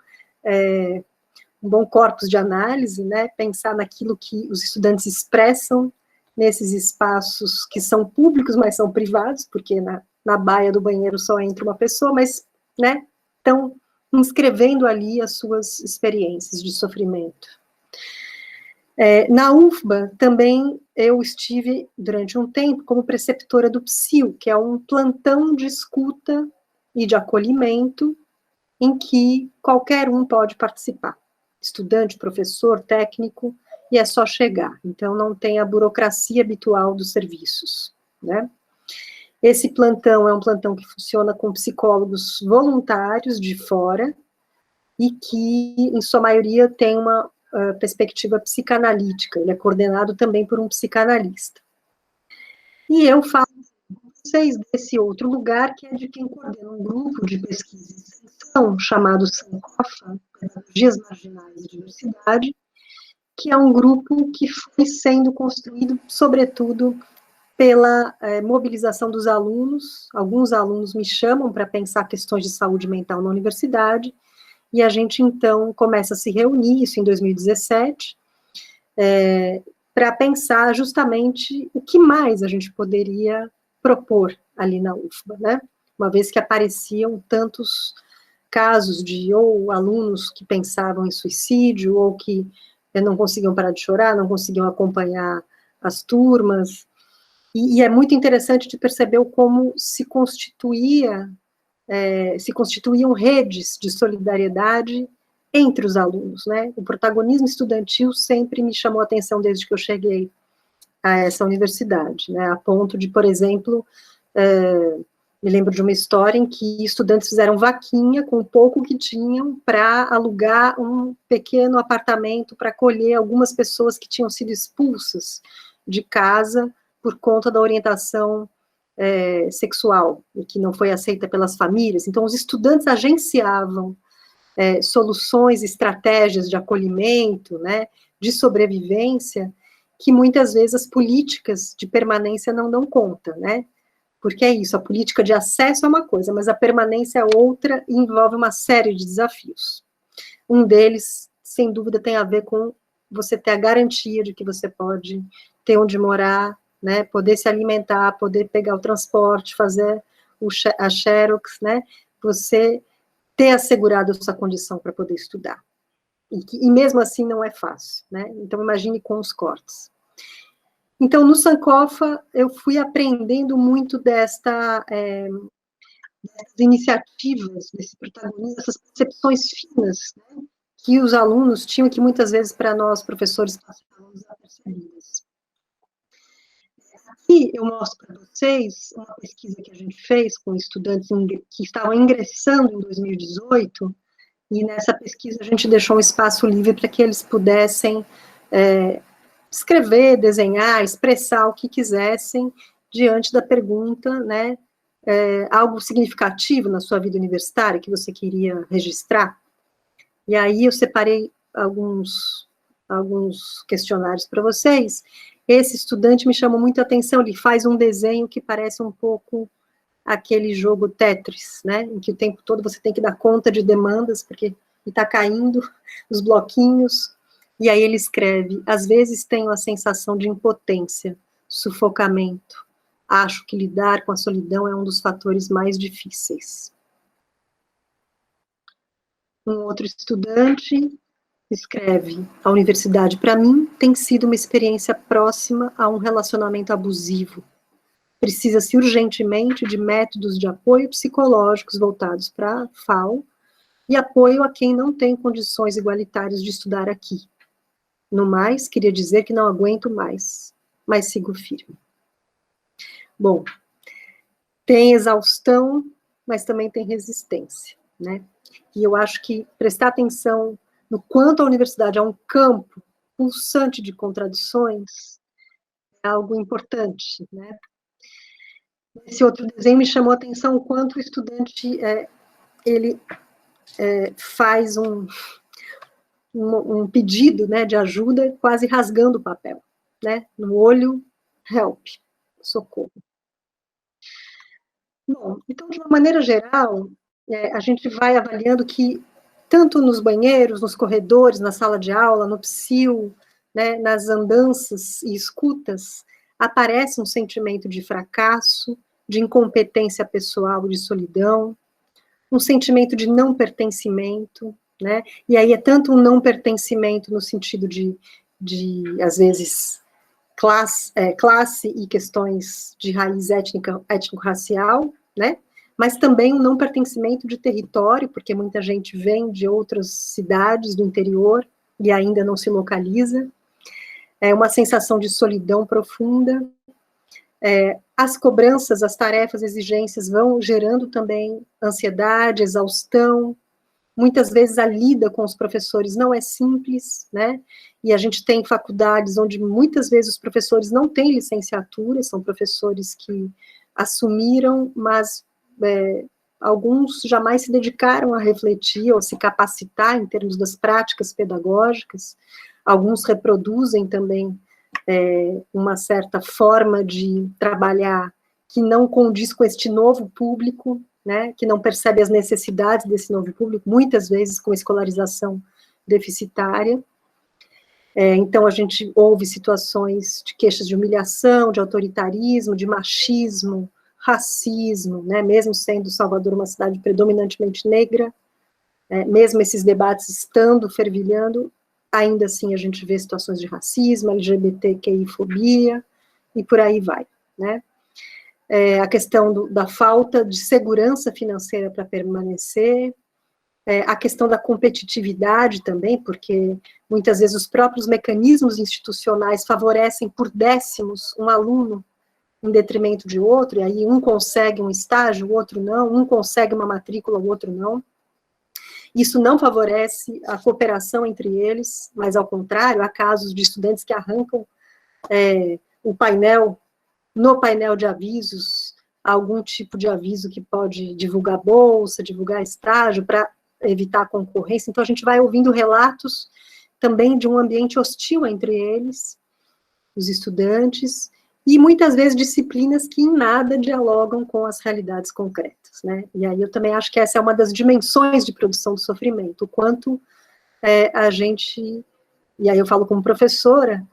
corpus de análise, né? Pensar naquilo que os estudantes expressam nesses espaços que são públicos, mas são privados, porque na baia do banheiro só entra uma pessoa, mas, né, estão inscrevendo ali as suas experiências de sofrimento. Na UFBA, também, eu estive, durante um tempo, como preceptora do PSIL, que é um plantão de escuta e de acolhimento, em que qualquer um pode participar. Estudante, professor, técnico, e é só chegar. Então, não tem a burocracia habitual dos serviços, né? Esse plantão é um plantão que funciona com psicólogos voluntários de fora e que, em sua maioria, tem uma perspectiva psicanalítica. Ele é coordenado também por um psicanalista. E eu falo com vocês desse outro lugar, que é de quem coordena um grupo de pesquisa e extensão chamado Sankofa, Pedagogias Marginais de Diversidade, que é um grupo que foi sendo construído, sobretudo, pela mobilização dos alunos. Alguns alunos me chamam para pensar questões de saúde mental na universidade, e a gente, então, começa a se reunir, isso em 2017, para pensar justamente o que mais a gente poderia propor ali na UFBA, né? Uma vez que apareciam tantos casos de ou alunos que pensavam em suicídio, ou que não conseguiam parar de chorar, não conseguiam acompanhar as turmas, e é muito interessante de perceber como se constituíam redes de solidariedade entre os alunos, né? O protagonismo estudantil sempre me chamou a atenção desde que eu cheguei a essa universidade, né? A ponto de, por exemplo, me lembro de uma história em que estudantes fizeram vaquinha com o pouco que tinham para alugar um pequeno apartamento para acolher algumas pessoas que tinham sido expulsas de casa por conta da orientação sexual, e que não foi aceita pelas famílias. Então, os estudantes agenciavam soluções, estratégias de acolhimento, né, de sobrevivência, que muitas vezes as políticas de permanência não dão conta, né? Porque é isso, a política de acesso é uma coisa, mas a permanência é outra e envolve uma série de desafios. Um deles, sem dúvida, tem a ver com você ter a garantia de que você pode ter onde morar, né, poder se alimentar, poder pegar o transporte, fazer a xerox, né, você ter assegurado a sua condição para poder estudar. E mesmo assim não é fácil, né? Então imagine com os cortes. Então, no Sankofa, eu fui aprendendo muito dessas iniciativas, desse protagonismo, dessas percepções finas, né, que os alunos tinham, que muitas vezes para nós, professores, passavam desapercebidas. Aqui eu mostro para vocês uma pesquisa que a gente fez com estudantes que estavam ingressando em 2018, e nessa pesquisa a gente deixou um espaço livre para que eles pudessem escrever, desenhar, expressar o que quisessem diante da pergunta, né, algo significativo na sua vida universitária que você queria registrar. E aí eu separei alguns questionários para vocês. Esse estudante me chamou muito a atenção, ele faz um desenho que parece um pouco aquele jogo Tetris, né, em que o tempo todo você tem que dar conta de demandas, porque está caindo os bloquinhos, e aí ele escreve: às vezes tenho a sensação de impotência, sufocamento. Acho que lidar com a solidão é um dos fatores mais difíceis. Um outro estudante escreve: a universidade, para mim, tem sido uma experiência próxima a um relacionamento abusivo. Precisa-se urgentemente de métodos de apoio psicológicos voltados para a FAO e apoio a quem não tem condições igualitárias de estudar aqui. No mais, queria dizer que não aguento mais, mas sigo firme. Bom, tem exaustão, mas também tem resistência, né? E eu acho que prestar atenção no quanto a universidade é um campo pulsante de contradições é algo importante, né? Esse outro desenho me chamou a atenção o quanto o estudante, ele faz um pedido, né, de ajuda, quase rasgando o papel, né? No olho, help, socorro. Bom, então, de uma maneira geral, a gente vai avaliando que, tanto nos banheiros, nos corredores, na sala de aula, no psil, né, nas andanças e escutas, aparece um sentimento de fracasso, de incompetência pessoal, de solidão, um sentimento de não pertencimento, né? E aí é tanto um não pertencimento no sentido de às vezes, classe e questões de raiz étnico-racial, né? Mas também um não pertencimento de território, porque muita gente vem de outras cidades do interior e ainda não se localiza. É uma sensação de solidão profunda. As cobranças, as tarefas, exigências vão gerando também ansiedade, exaustão. Muitas vezes a lida com os professores não é simples, né? E a gente tem faculdades onde muitas vezes os professores não têm licenciatura, são professores que assumiram, mas alguns jamais se dedicaram a refletir ou se capacitar em termos das práticas pedagógicas. Alguns reproduzem também uma certa forma de trabalhar que não condiz com este novo público, né, que não percebe as necessidades desse novo público, muitas vezes com escolarização deficitária. Então, a gente ouve situações de queixas de humilhação, de autoritarismo, de machismo, racismo, né, mesmo sendo Salvador uma cidade predominantemente negra, mesmo esses debates estando fervilhando, ainda assim a gente vê situações de racismo, LGBTQI-fobia, e por aí vai, né. A questão da falta de segurança financeira para permanecer, a questão da competitividade também, porque muitas vezes os próprios mecanismos institucionais favorecem por décimos um aluno em detrimento de outro, e aí um consegue um estágio, o outro não, um consegue uma matrícula, o outro não. Isso não favorece a cooperação entre eles, mas ao contrário, há casos de estudantes que arrancam o painel, no painel de avisos, algum tipo de aviso que pode divulgar bolsa, divulgar estágio, para evitar a concorrência. Então, a gente vai ouvindo relatos também de um ambiente hostil entre eles, os estudantes, e muitas vezes disciplinas que em nada dialogam com as realidades concretas, né? E aí eu também acho que essa é uma das dimensões de produção do sofrimento, o quanto a gente, e aí eu falo como professora,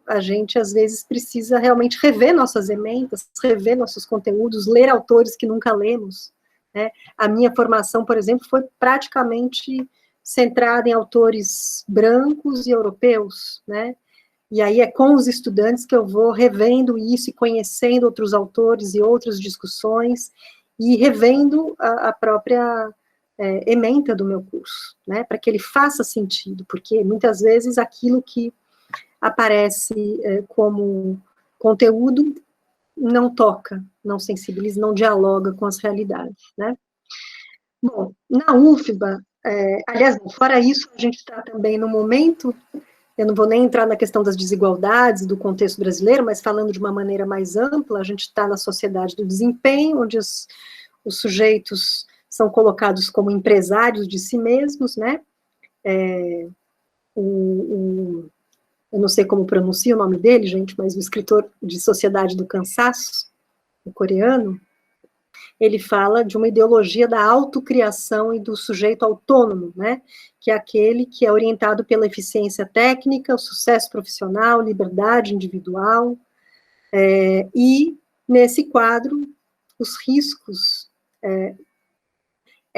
a gente às vezes precisa realmente rever nossas emendas, rever nossos conteúdos, ler autores que nunca lemos, né? A minha formação, por exemplo, foi praticamente centrada em autores brancos e europeus, né? E aí é com os estudantes que eu vou revendo isso e conhecendo outros autores e outras discussões e revendo a própria ementa do meu curso, né, para que ele faça sentido, porque muitas vezes aquilo que aparece como conteúdo não toca, não sensibiliza, não dialoga com as realidades, né. Bom, na UFBA, aliás, fora isso, a gente está também no momento, eu não vou nem entrar na questão das desigualdades do contexto brasileiro, mas falando de uma maneira mais ampla, a gente está na sociedade do desempenho, onde os sujeitos são colocados como empresários de si mesmos, né? Eu não sei como pronuncia o nome dele, gente, mas o escritor de Sociedade do Cansaço, o coreano, ele fala de uma ideologia da autocriação e do sujeito autônomo, né, que é aquele que é orientado pela eficiência técnica, o sucesso profissional, liberdade individual, E, nesse quadro, os riscos...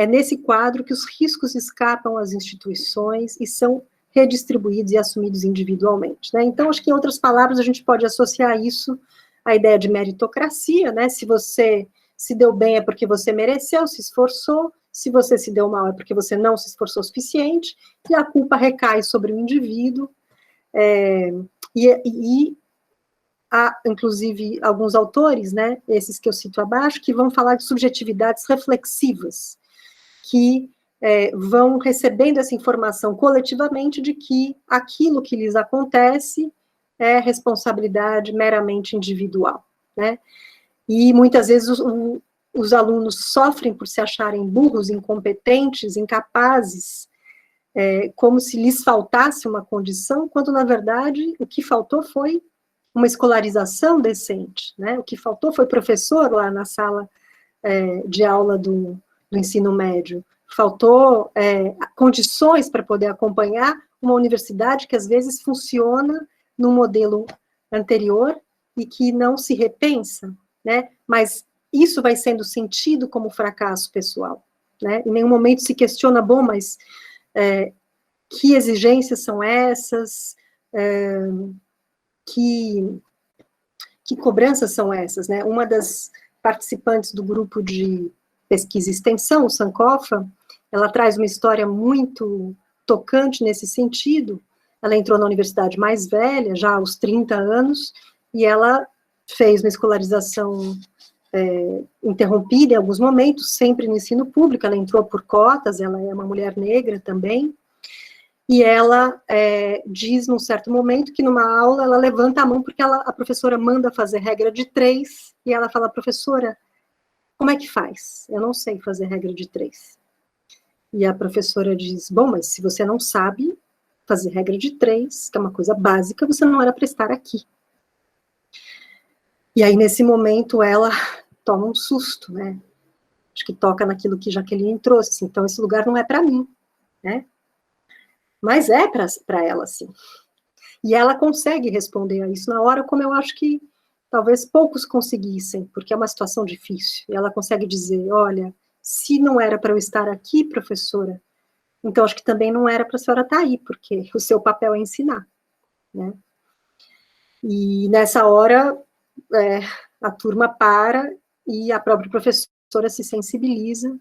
É nesse quadro que os riscos escapam às instituições e são redistribuídos e assumidos individualmente, né? Então, acho que, em outras palavras, a gente pode associar isso à ideia de meritocracia, né? Se você se deu bem é porque você mereceu, se esforçou, se você se deu mal é porque você não se esforçou o suficiente, e a culpa recai sobre o indivíduo, e há, inclusive, alguns autores, né, esses que eu cito abaixo, que vão falar de subjetividades reflexivas, que vão recebendo essa informação coletivamente de que aquilo que lhes acontece é responsabilidade meramente individual, né? E muitas vezes os alunos sofrem por se acharem burros, incompetentes, incapazes, como se lhes faltasse uma condição, quando, na verdade, o que faltou foi uma escolarização decente, né? O que faltou foi professor lá na sala de aula do ensino médio, faltou condições para poder acompanhar uma universidade que, às vezes, funciona num modelo anterior e que não se repensa, né? Mas isso vai sendo sentido como fracasso pessoal, né? Em nenhum momento se questiona, bom, mas que exigências são essas, que cobranças são essas, né? Uma das participantes do grupo de pesquisa e extensão, o Sankofa, ela traz uma história muito tocante nesse sentido. Ela entrou na universidade mais velha, já aos 30 anos, e ela fez uma escolarização interrompida em alguns momentos, sempre no ensino público. Ela entrou por cotas, ela é uma mulher negra também, e ela diz, num certo momento, que numa aula ela levanta a mão porque a professora manda fazer regra de 3, e ela fala, professora, como é que faz? Eu não sei fazer regra de 3. E a professora diz, bom, mas se você não sabe fazer regra de 3, que é uma coisa básica, você não era para estar aqui. E aí, nesse momento, ela toma um susto, né? Acho que toca naquilo que Jaqueline trouxe, assim, então esse lugar não é para mim, né? Mas é para ela, sim. E ela consegue responder a isso na hora, como eu acho que talvez poucos conseguissem, porque é uma situação difícil. E ela consegue dizer, olha, se não era para eu estar aqui, professora, então acho que também não era para a senhora estar aí, porque o seu papel é ensinar, né? E nessa hora, a turma para e a própria professora se sensibiliza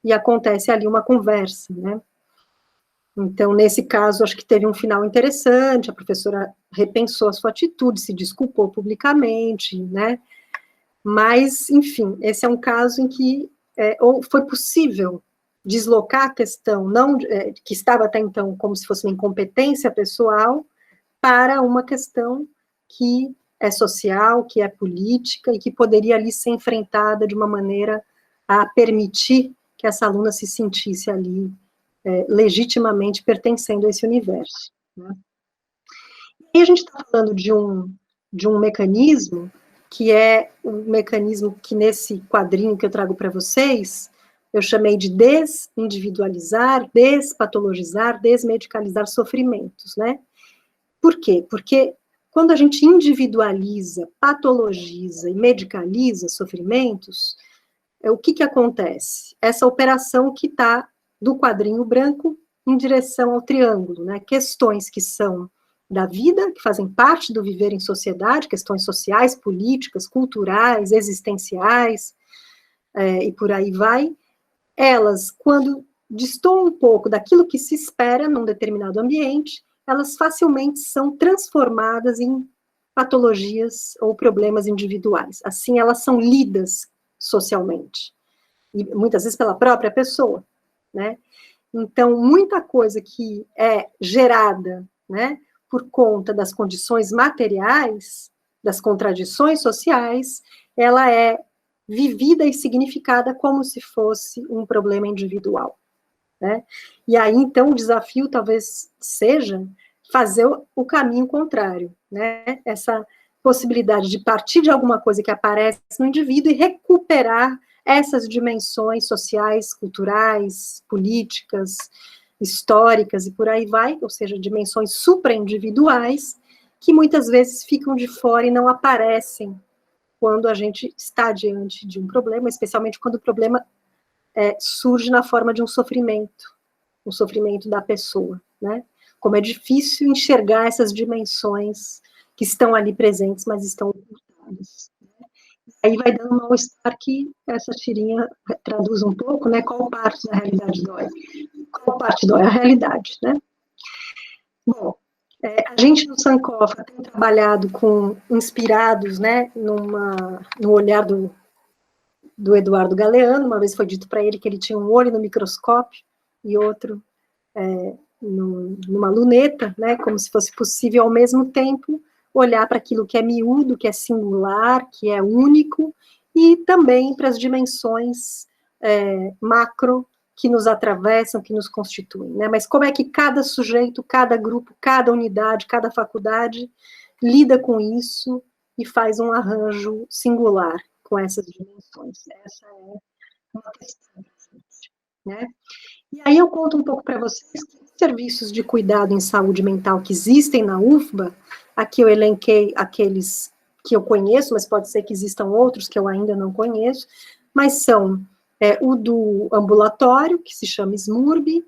e acontece ali uma conversa, né? Então, nesse caso, acho que teve um final interessante, a professora repensou a sua atitude, se desculpou publicamente, né? Mas, enfim, esse é um caso em que ou foi possível deslocar a questão, não, que estava até então como se fosse uma incompetência pessoal, para uma questão que é social, que é política, e que poderia ali ser enfrentada de uma maneira a permitir que essa aluna se sentisse ali legitimamente pertencendo a esse universo, né? E a gente está falando de um mecanismo que é um mecanismo que, nesse quadrinho que eu trago para vocês, eu chamei de desindividualizar, despatologizar, desmedicalizar sofrimentos, né? Por quê? Porque quando a gente individualiza, patologiza e medicaliza sofrimentos, o que acontece? Essa operação que está do quadrinho branco em direção ao triângulo, né? Questões que são da vida, que fazem parte do viver em sociedade, questões sociais, políticas, culturais, existenciais, e por aí vai, elas, quando destoam um pouco daquilo que se espera num determinado ambiente, elas facilmente são transformadas em patologias ou problemas individuais. Assim, elas são lidas socialmente, e muitas vezes pela própria pessoa, né? Então, muita coisa que é gerada, né, por conta das condições materiais, das contradições sociais, ela é vivida e significada como se fosse um problema individual, né? E aí, então, o desafio talvez seja fazer o caminho contrário, né? Essa possibilidade de partir de alguma coisa que aparece no indivíduo e recuperar essas dimensões sociais, culturais, políticas, históricas e por aí vai, ou seja, dimensões supraindividuais, que muitas vezes ficam de fora e não aparecem quando a gente está diante de um problema, especialmente quando o problema surge na forma de um sofrimento da pessoa, né? Como é difícil enxergar essas dimensões que estão ali presentes, mas estão ocultadas. Aí vai dando um mal-estar que essa tirinha traduz um pouco, né? Qual parte da realidade dói? Qual parte dói? A realidade, né? Bom, a gente no Sankofa tem trabalhado inspirados, né, no olhar do Eduardo Galeano. Uma vez foi dito para ele que ele tinha um olho no microscópio e outro numa luneta, né, como se fosse possível ao mesmo tempo olhar para aquilo que é miúdo, que é singular, que é único, e também para as dimensões macro que nos atravessam, que nos constituem, né? Mas como é que cada sujeito, cada grupo, cada unidade, cada faculdade lida com isso e faz um arranjo singular com essas dimensões? Essa é uma questão, né? E aí eu conto um pouco para vocês que serviços de cuidado em saúde mental que existem na UFBA. Aqui eu elenquei aqueles que eu conheço, mas pode ser que existam outros que eu ainda não conheço, mas são o do ambulatório, que se chama SMURB,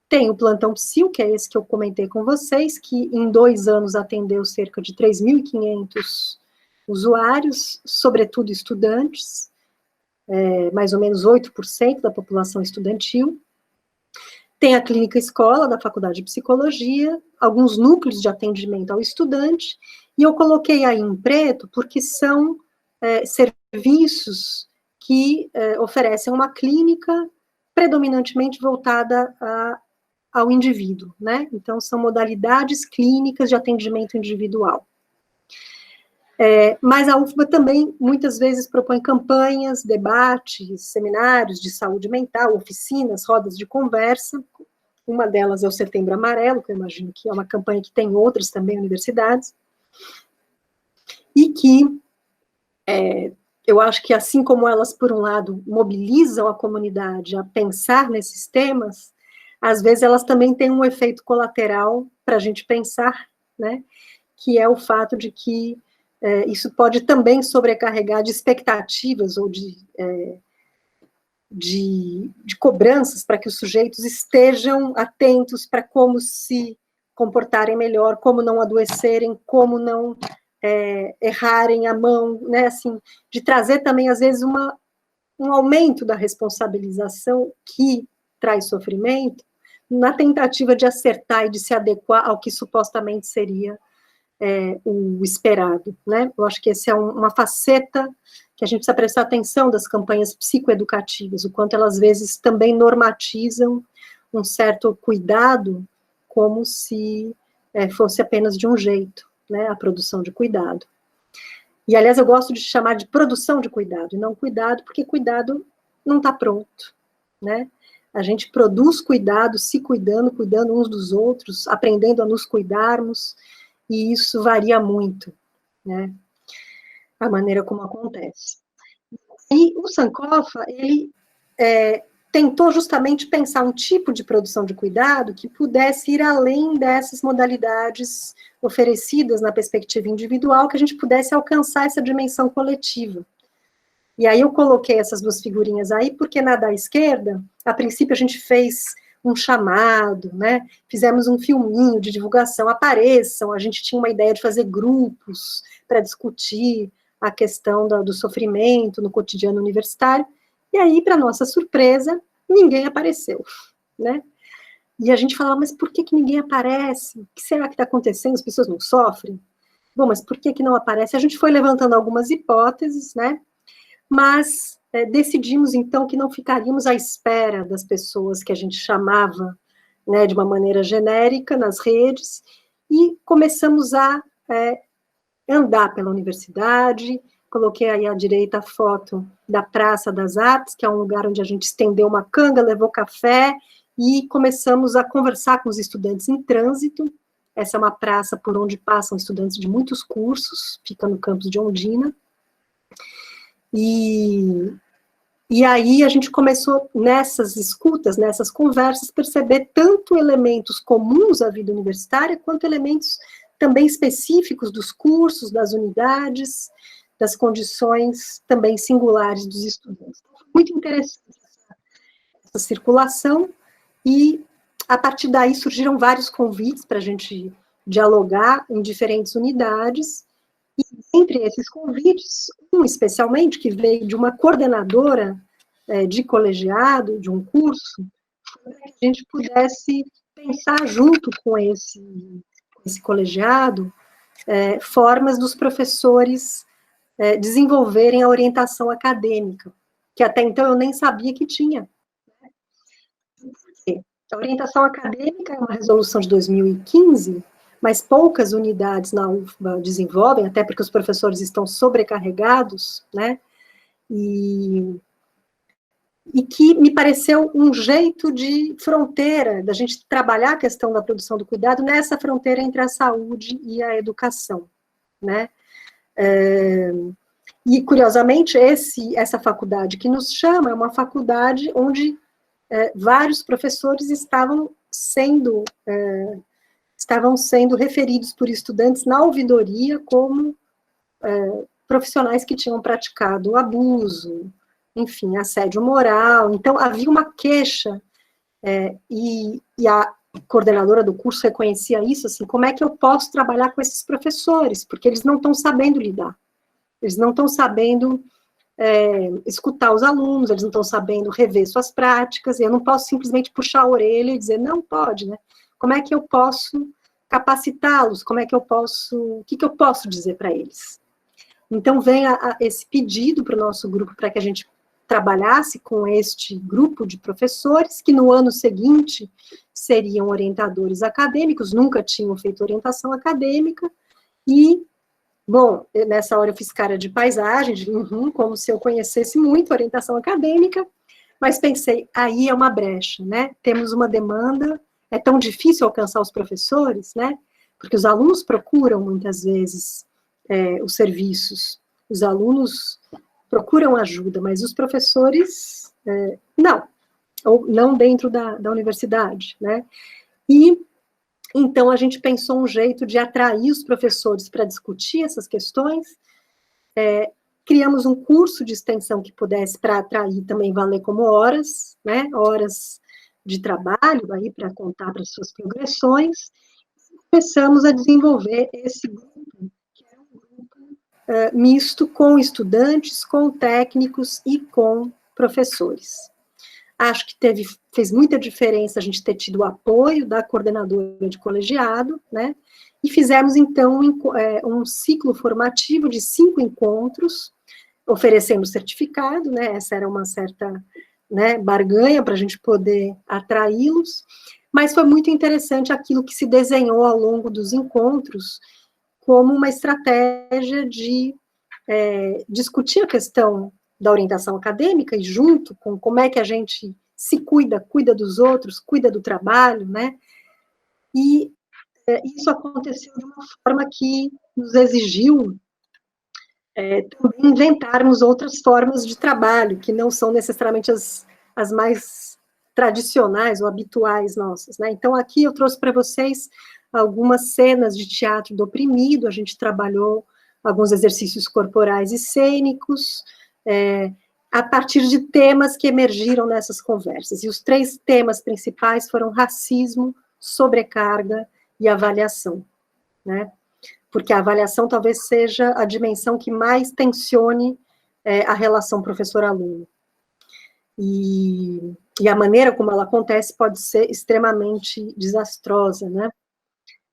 tem o plantão psil, que é esse que eu comentei com vocês, que em 2 anos atendeu cerca de 3.500 usuários, sobretudo estudantes, mais ou menos 8% da população estudantil. Tem a clínica escola da Faculdade de Psicologia, alguns núcleos de atendimento ao estudante, e eu coloquei aí em preto porque são serviços que oferecem uma clínica predominantemente voltada ao indivíduo, né? Então, são modalidades clínicas de atendimento individual. Mas a UFBA também, muitas vezes, propõe campanhas, debates, seminários de saúde mental, oficinas, rodas de conversa. Uma delas é o Setembro Amarelo, que eu imagino que é uma campanha que tem outras também universidades, e que eu acho que, assim como elas, por um lado, mobilizam a comunidade a pensar nesses temas, às vezes elas também têm um efeito colateral para a gente pensar, né, que é o fato de que isso pode também sobrecarregar de expectativas ou de cobranças para que os sujeitos estejam atentos para como se comportarem melhor, como não adoecerem, como não errarem a mão, né, assim, de trazer também, às vezes, um aumento da responsabilização que traz sofrimento, na tentativa de acertar e de se adequar ao que supostamente seria o esperado, né? Eu acho que essa é uma faceta que a gente precisa prestar atenção das campanhas psicoeducativas, o quanto elas, às vezes, também normatizam um certo cuidado, como se fosse apenas de um jeito, né, a produção de cuidado. E, aliás, eu gosto de chamar de produção de cuidado, e não cuidado, porque cuidado não está pronto, né? A gente produz cuidado, se cuidando, cuidando uns dos outros, aprendendo a nos cuidarmos, e isso varia muito, né, a maneira como acontece. E o Sankofa, ele tentou justamente pensar um tipo de produção de cuidado que pudesse ir além dessas modalidades oferecidas na perspectiva individual, que a gente pudesse alcançar essa dimensão coletiva. E aí eu coloquei essas 2 figurinhas aí, porque na da esquerda, a princípio a gente fez um chamado, né, fizemos um filminho de divulgação, apareçam, a gente tinha uma ideia de fazer grupos para discutir a questão do sofrimento no cotidiano universitário, e aí, para nossa surpresa, ninguém apareceu, né? E a gente falava, mas por que ninguém aparece? O que será que está acontecendo? As pessoas não sofrem? Bom, mas por que não aparece? A gente foi levantando algumas hipóteses, né? Mas decidimos, então, que não ficaríamos à espera das pessoas que a gente chamava, né, de uma maneira genérica nas redes, e começamos a andar pela universidade. Coloquei aí à direita a foto da Praça das Artes, que é um lugar onde a gente estendeu uma canga, levou café, e começamos a conversar com os estudantes em trânsito. Essa é uma praça por onde passam estudantes de muitos cursos, fica no campus de Ondina. E aí a gente começou, nessas escutas, nessas conversas, perceber tanto elementos comuns à vida universitária, quanto elementos também específicos dos cursos, das unidades, das condições também singulares dos estudantes. Então, foi muito interessante essa circulação, e a partir daí surgiram vários convites para a gente dialogar em diferentes unidades, e entre esses convites, um especialmente, que veio de uma coordenadora de colegiado, de um curso, para que a gente pudesse pensar junto com esse colegiado, formas dos professores desenvolverem a orientação acadêmica, que até então eu nem sabia que tinha. A orientação acadêmica é uma resolução de 2015, mas poucas unidades na UFBA desenvolvem, até porque os professores estão sobrecarregados, né? E que me pareceu um jeito de fronteira, da gente trabalhar a questão da produção do cuidado nessa fronteira entre a saúde e a educação, né? E, curiosamente, essa faculdade que nos chama é uma faculdade onde vários professores estavam sendo referidos por estudantes na ouvidoria como profissionais que tinham praticado abuso, enfim, assédio moral. Então, havia uma queixa, e a coordenadora do curso reconhecia isso, assim, como é que eu posso trabalhar com esses professores? Porque eles não estão sabendo lidar, eles não estão sabendo escutar os alunos, eles não estão sabendo rever suas práticas, e eu não posso simplesmente puxar a orelha e dizer, não pode, né? Como é que eu posso capacitá-los? O que eu posso dizer para eles? Então, vem esse pedido para o nosso grupo, para que a gente trabalhasse com este grupo de professores, que no ano seguinte seriam orientadores acadêmicos, nunca tinham feito orientação acadêmica, e, bom, nessa hora eu fiz cara de paisagem, como se eu conhecesse muito orientação acadêmica, mas pensei, aí é uma brecha, né? Temos uma demanda, é tão difícil alcançar os professores, né? Porque os alunos procuram, muitas vezes, os serviços, os alunos procuram ajuda, mas os professores, não, ou não dentro da universidade, né? E, então, a gente pensou um jeito de atrair os professores para discutir essas questões, criamos um curso de extensão que pudesse, para atrair, também valer como horas, né? Horas de trabalho, aí para contar para as suas progressões. Começamos a desenvolver esse grupo, que era um grupo misto com estudantes, com técnicos e com professores. Acho que fez muita diferença a gente ter tido o apoio da coordenadora de colegiado, né? E fizemos, então, um ciclo formativo de 5 encontros, oferecendo certificado, né? Essa era uma certa, né, barganha para a gente poder atraí-los, mas foi muito interessante aquilo que se desenhou ao longo dos encontros como uma estratégia de discutir a questão da orientação acadêmica e junto com como é que a gente se cuida dos outros, cuida do trabalho, né? E isso aconteceu de uma forma que nos exigiu também inventarmos outras formas de trabalho, que não são necessariamente as mais tradicionais ou habituais nossas, né? Então, aqui eu trouxe para vocês algumas cenas de teatro do oprimido, a gente trabalhou alguns exercícios corporais e cênicos, a partir de temas que emergiram nessas conversas. E os 3 temas principais foram racismo, sobrecarga e avaliação, né? Porque a avaliação talvez seja a dimensão que mais tensione a relação professor-aluno. E a maneira como ela acontece pode ser extremamente desastrosa, né?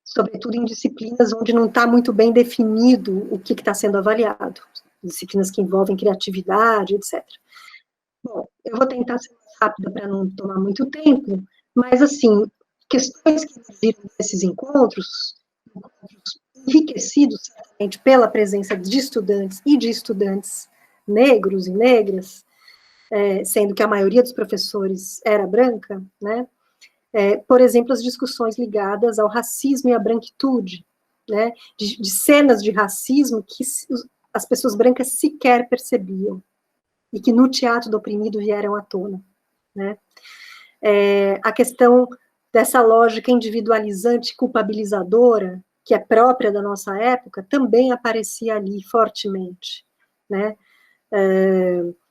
Sobretudo em disciplinas onde não está muito bem definido o que está sendo avaliado, disciplinas que envolvem criatividade, etc. Bom, eu vou tentar ser mais rápida para não tomar muito tempo, mas, assim, questões que surgiram desses encontros enriquecidos, certamente, pela presença de estudantes e de estudantes negros e negras, sendo que a maioria dos professores era branca, né? Por exemplo, as discussões ligadas ao racismo e à branquitude, né? De cenas de racismo que as pessoas brancas sequer percebiam, e que no teatro do oprimido vieram à tona, né? A questão dessa lógica individualizante, culpabilizadora, que é própria da nossa época, também aparecia ali fortemente, né?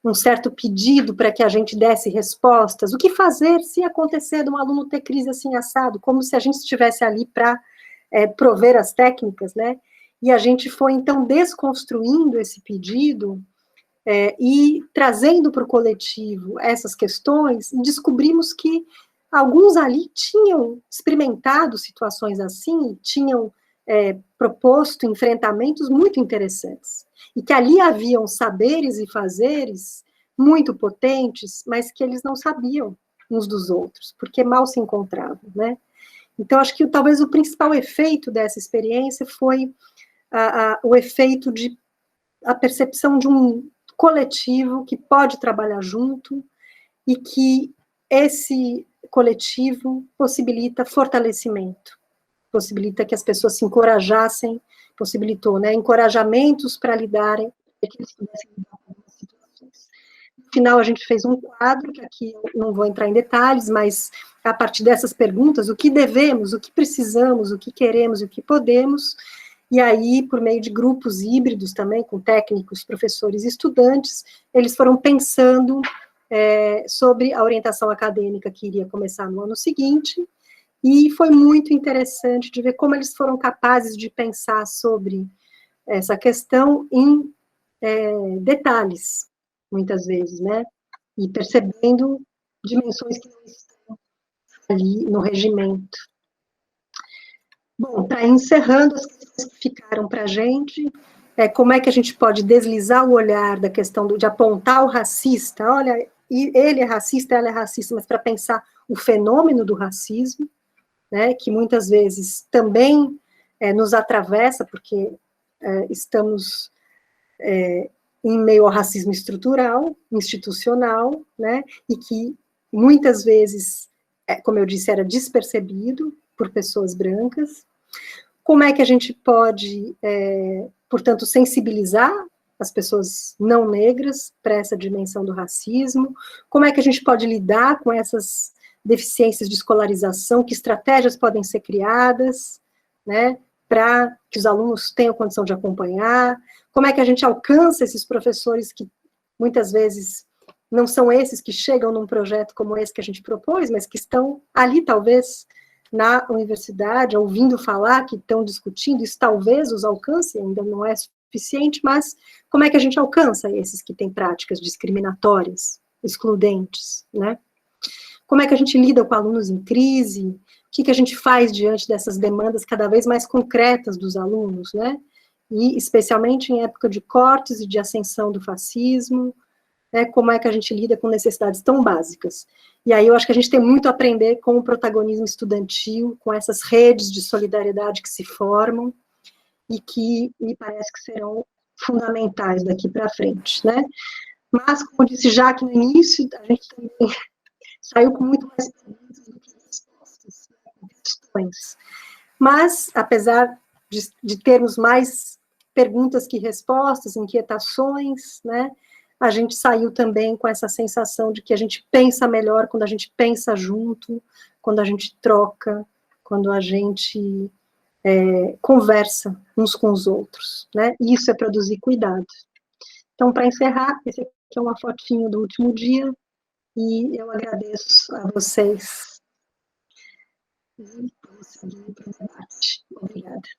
Um certo pedido para que a gente desse respostas, o que fazer se acontecer de um aluno ter crise assim assado, como se a gente estivesse ali para prover as técnicas, né? E a gente foi, então, desconstruindo esse pedido e trazendo para o coletivo essas questões, e descobrimos que alguns ali tinham experimentado situações assim, tinham proposto enfrentamentos muito interessantes, e que ali haviam saberes e fazeres muito potentes, mas que eles não sabiam uns dos outros, porque mal se encontravam, né? Então, acho que talvez o principal efeito dessa experiência foi o efeito de a percepção de um coletivo que pode trabalhar junto e que esse coletivo possibilita fortalecimento, possibilita que as pessoas se encorajassem, possibilitou, né, encorajamentos para lidarem, para que eles pudessem lidar com algumas situações. No final, a gente fez um quadro, que aqui eu não vou entrar em detalhes, mas a partir dessas perguntas, o que devemos, o que precisamos, o que queremos e o que podemos, e aí, por meio de grupos híbridos também, com técnicos, professores e estudantes, eles foram pensando sobre a orientação acadêmica que iria começar no ano seguinte, e foi muito interessante de ver como eles foram capazes de pensar sobre essa questão em detalhes, muitas vezes, né? E percebendo dimensões que não estão ali no regimento. Bom, para encerrando as questões que ficaram para a gente, como é que a gente pode deslizar o olhar da questão de apontar o racista, olha, ele é racista, ela é racista, mas para pensar o fenômeno do racismo, né, que muitas vezes também nos atravessa, porque estamos em meio ao racismo estrutural, institucional, né, e que muitas vezes, como eu disse, era despercebido por pessoas brancas. Como é que a gente pode, portanto, sensibilizar as pessoas não negras para essa dimensão do racismo? Como é que a gente pode lidar com essas deficiências de escolarização? Que estratégias podem ser criadas, né, para que os alunos tenham condição de acompanhar? Como é que a gente alcança esses professores que muitas vezes não são esses que chegam num projeto como esse que a gente propôs, mas que estão ali, talvez, na universidade, ouvindo falar, que estão discutindo, isso talvez os alcance, ainda não é suficiente, mas como é que a gente alcança esses que têm práticas discriminatórias, excludentes, né? Como é que a gente lida com alunos em crise? O que a gente faz diante dessas demandas cada vez mais concretas dos alunos, né? E especialmente em época de cortes e de ascensão do fascismo, né? Como é que a gente lida com necessidades tão básicas? E aí eu acho que a gente tem muito a aprender com o protagonismo estudantil, com essas redes de solidariedade que se formam e que me parece que serão fundamentais daqui para frente, né? Mas, como disse Jaque no início, a gente também saiu com muito mais perguntas do que respostas, né, questões. Mas, apesar de termos mais perguntas que respostas, inquietações, né, a gente saiu também com essa sensação de que a gente pensa melhor quando a gente pensa junto, quando a gente troca, quando a gente conversa uns com os outros, né? E isso é produzir cuidado. Então, para encerrar, esse aqui é uma fotinho do último dia, e eu agradeço a vocês. E vamos seguir para o debate. Obrigada.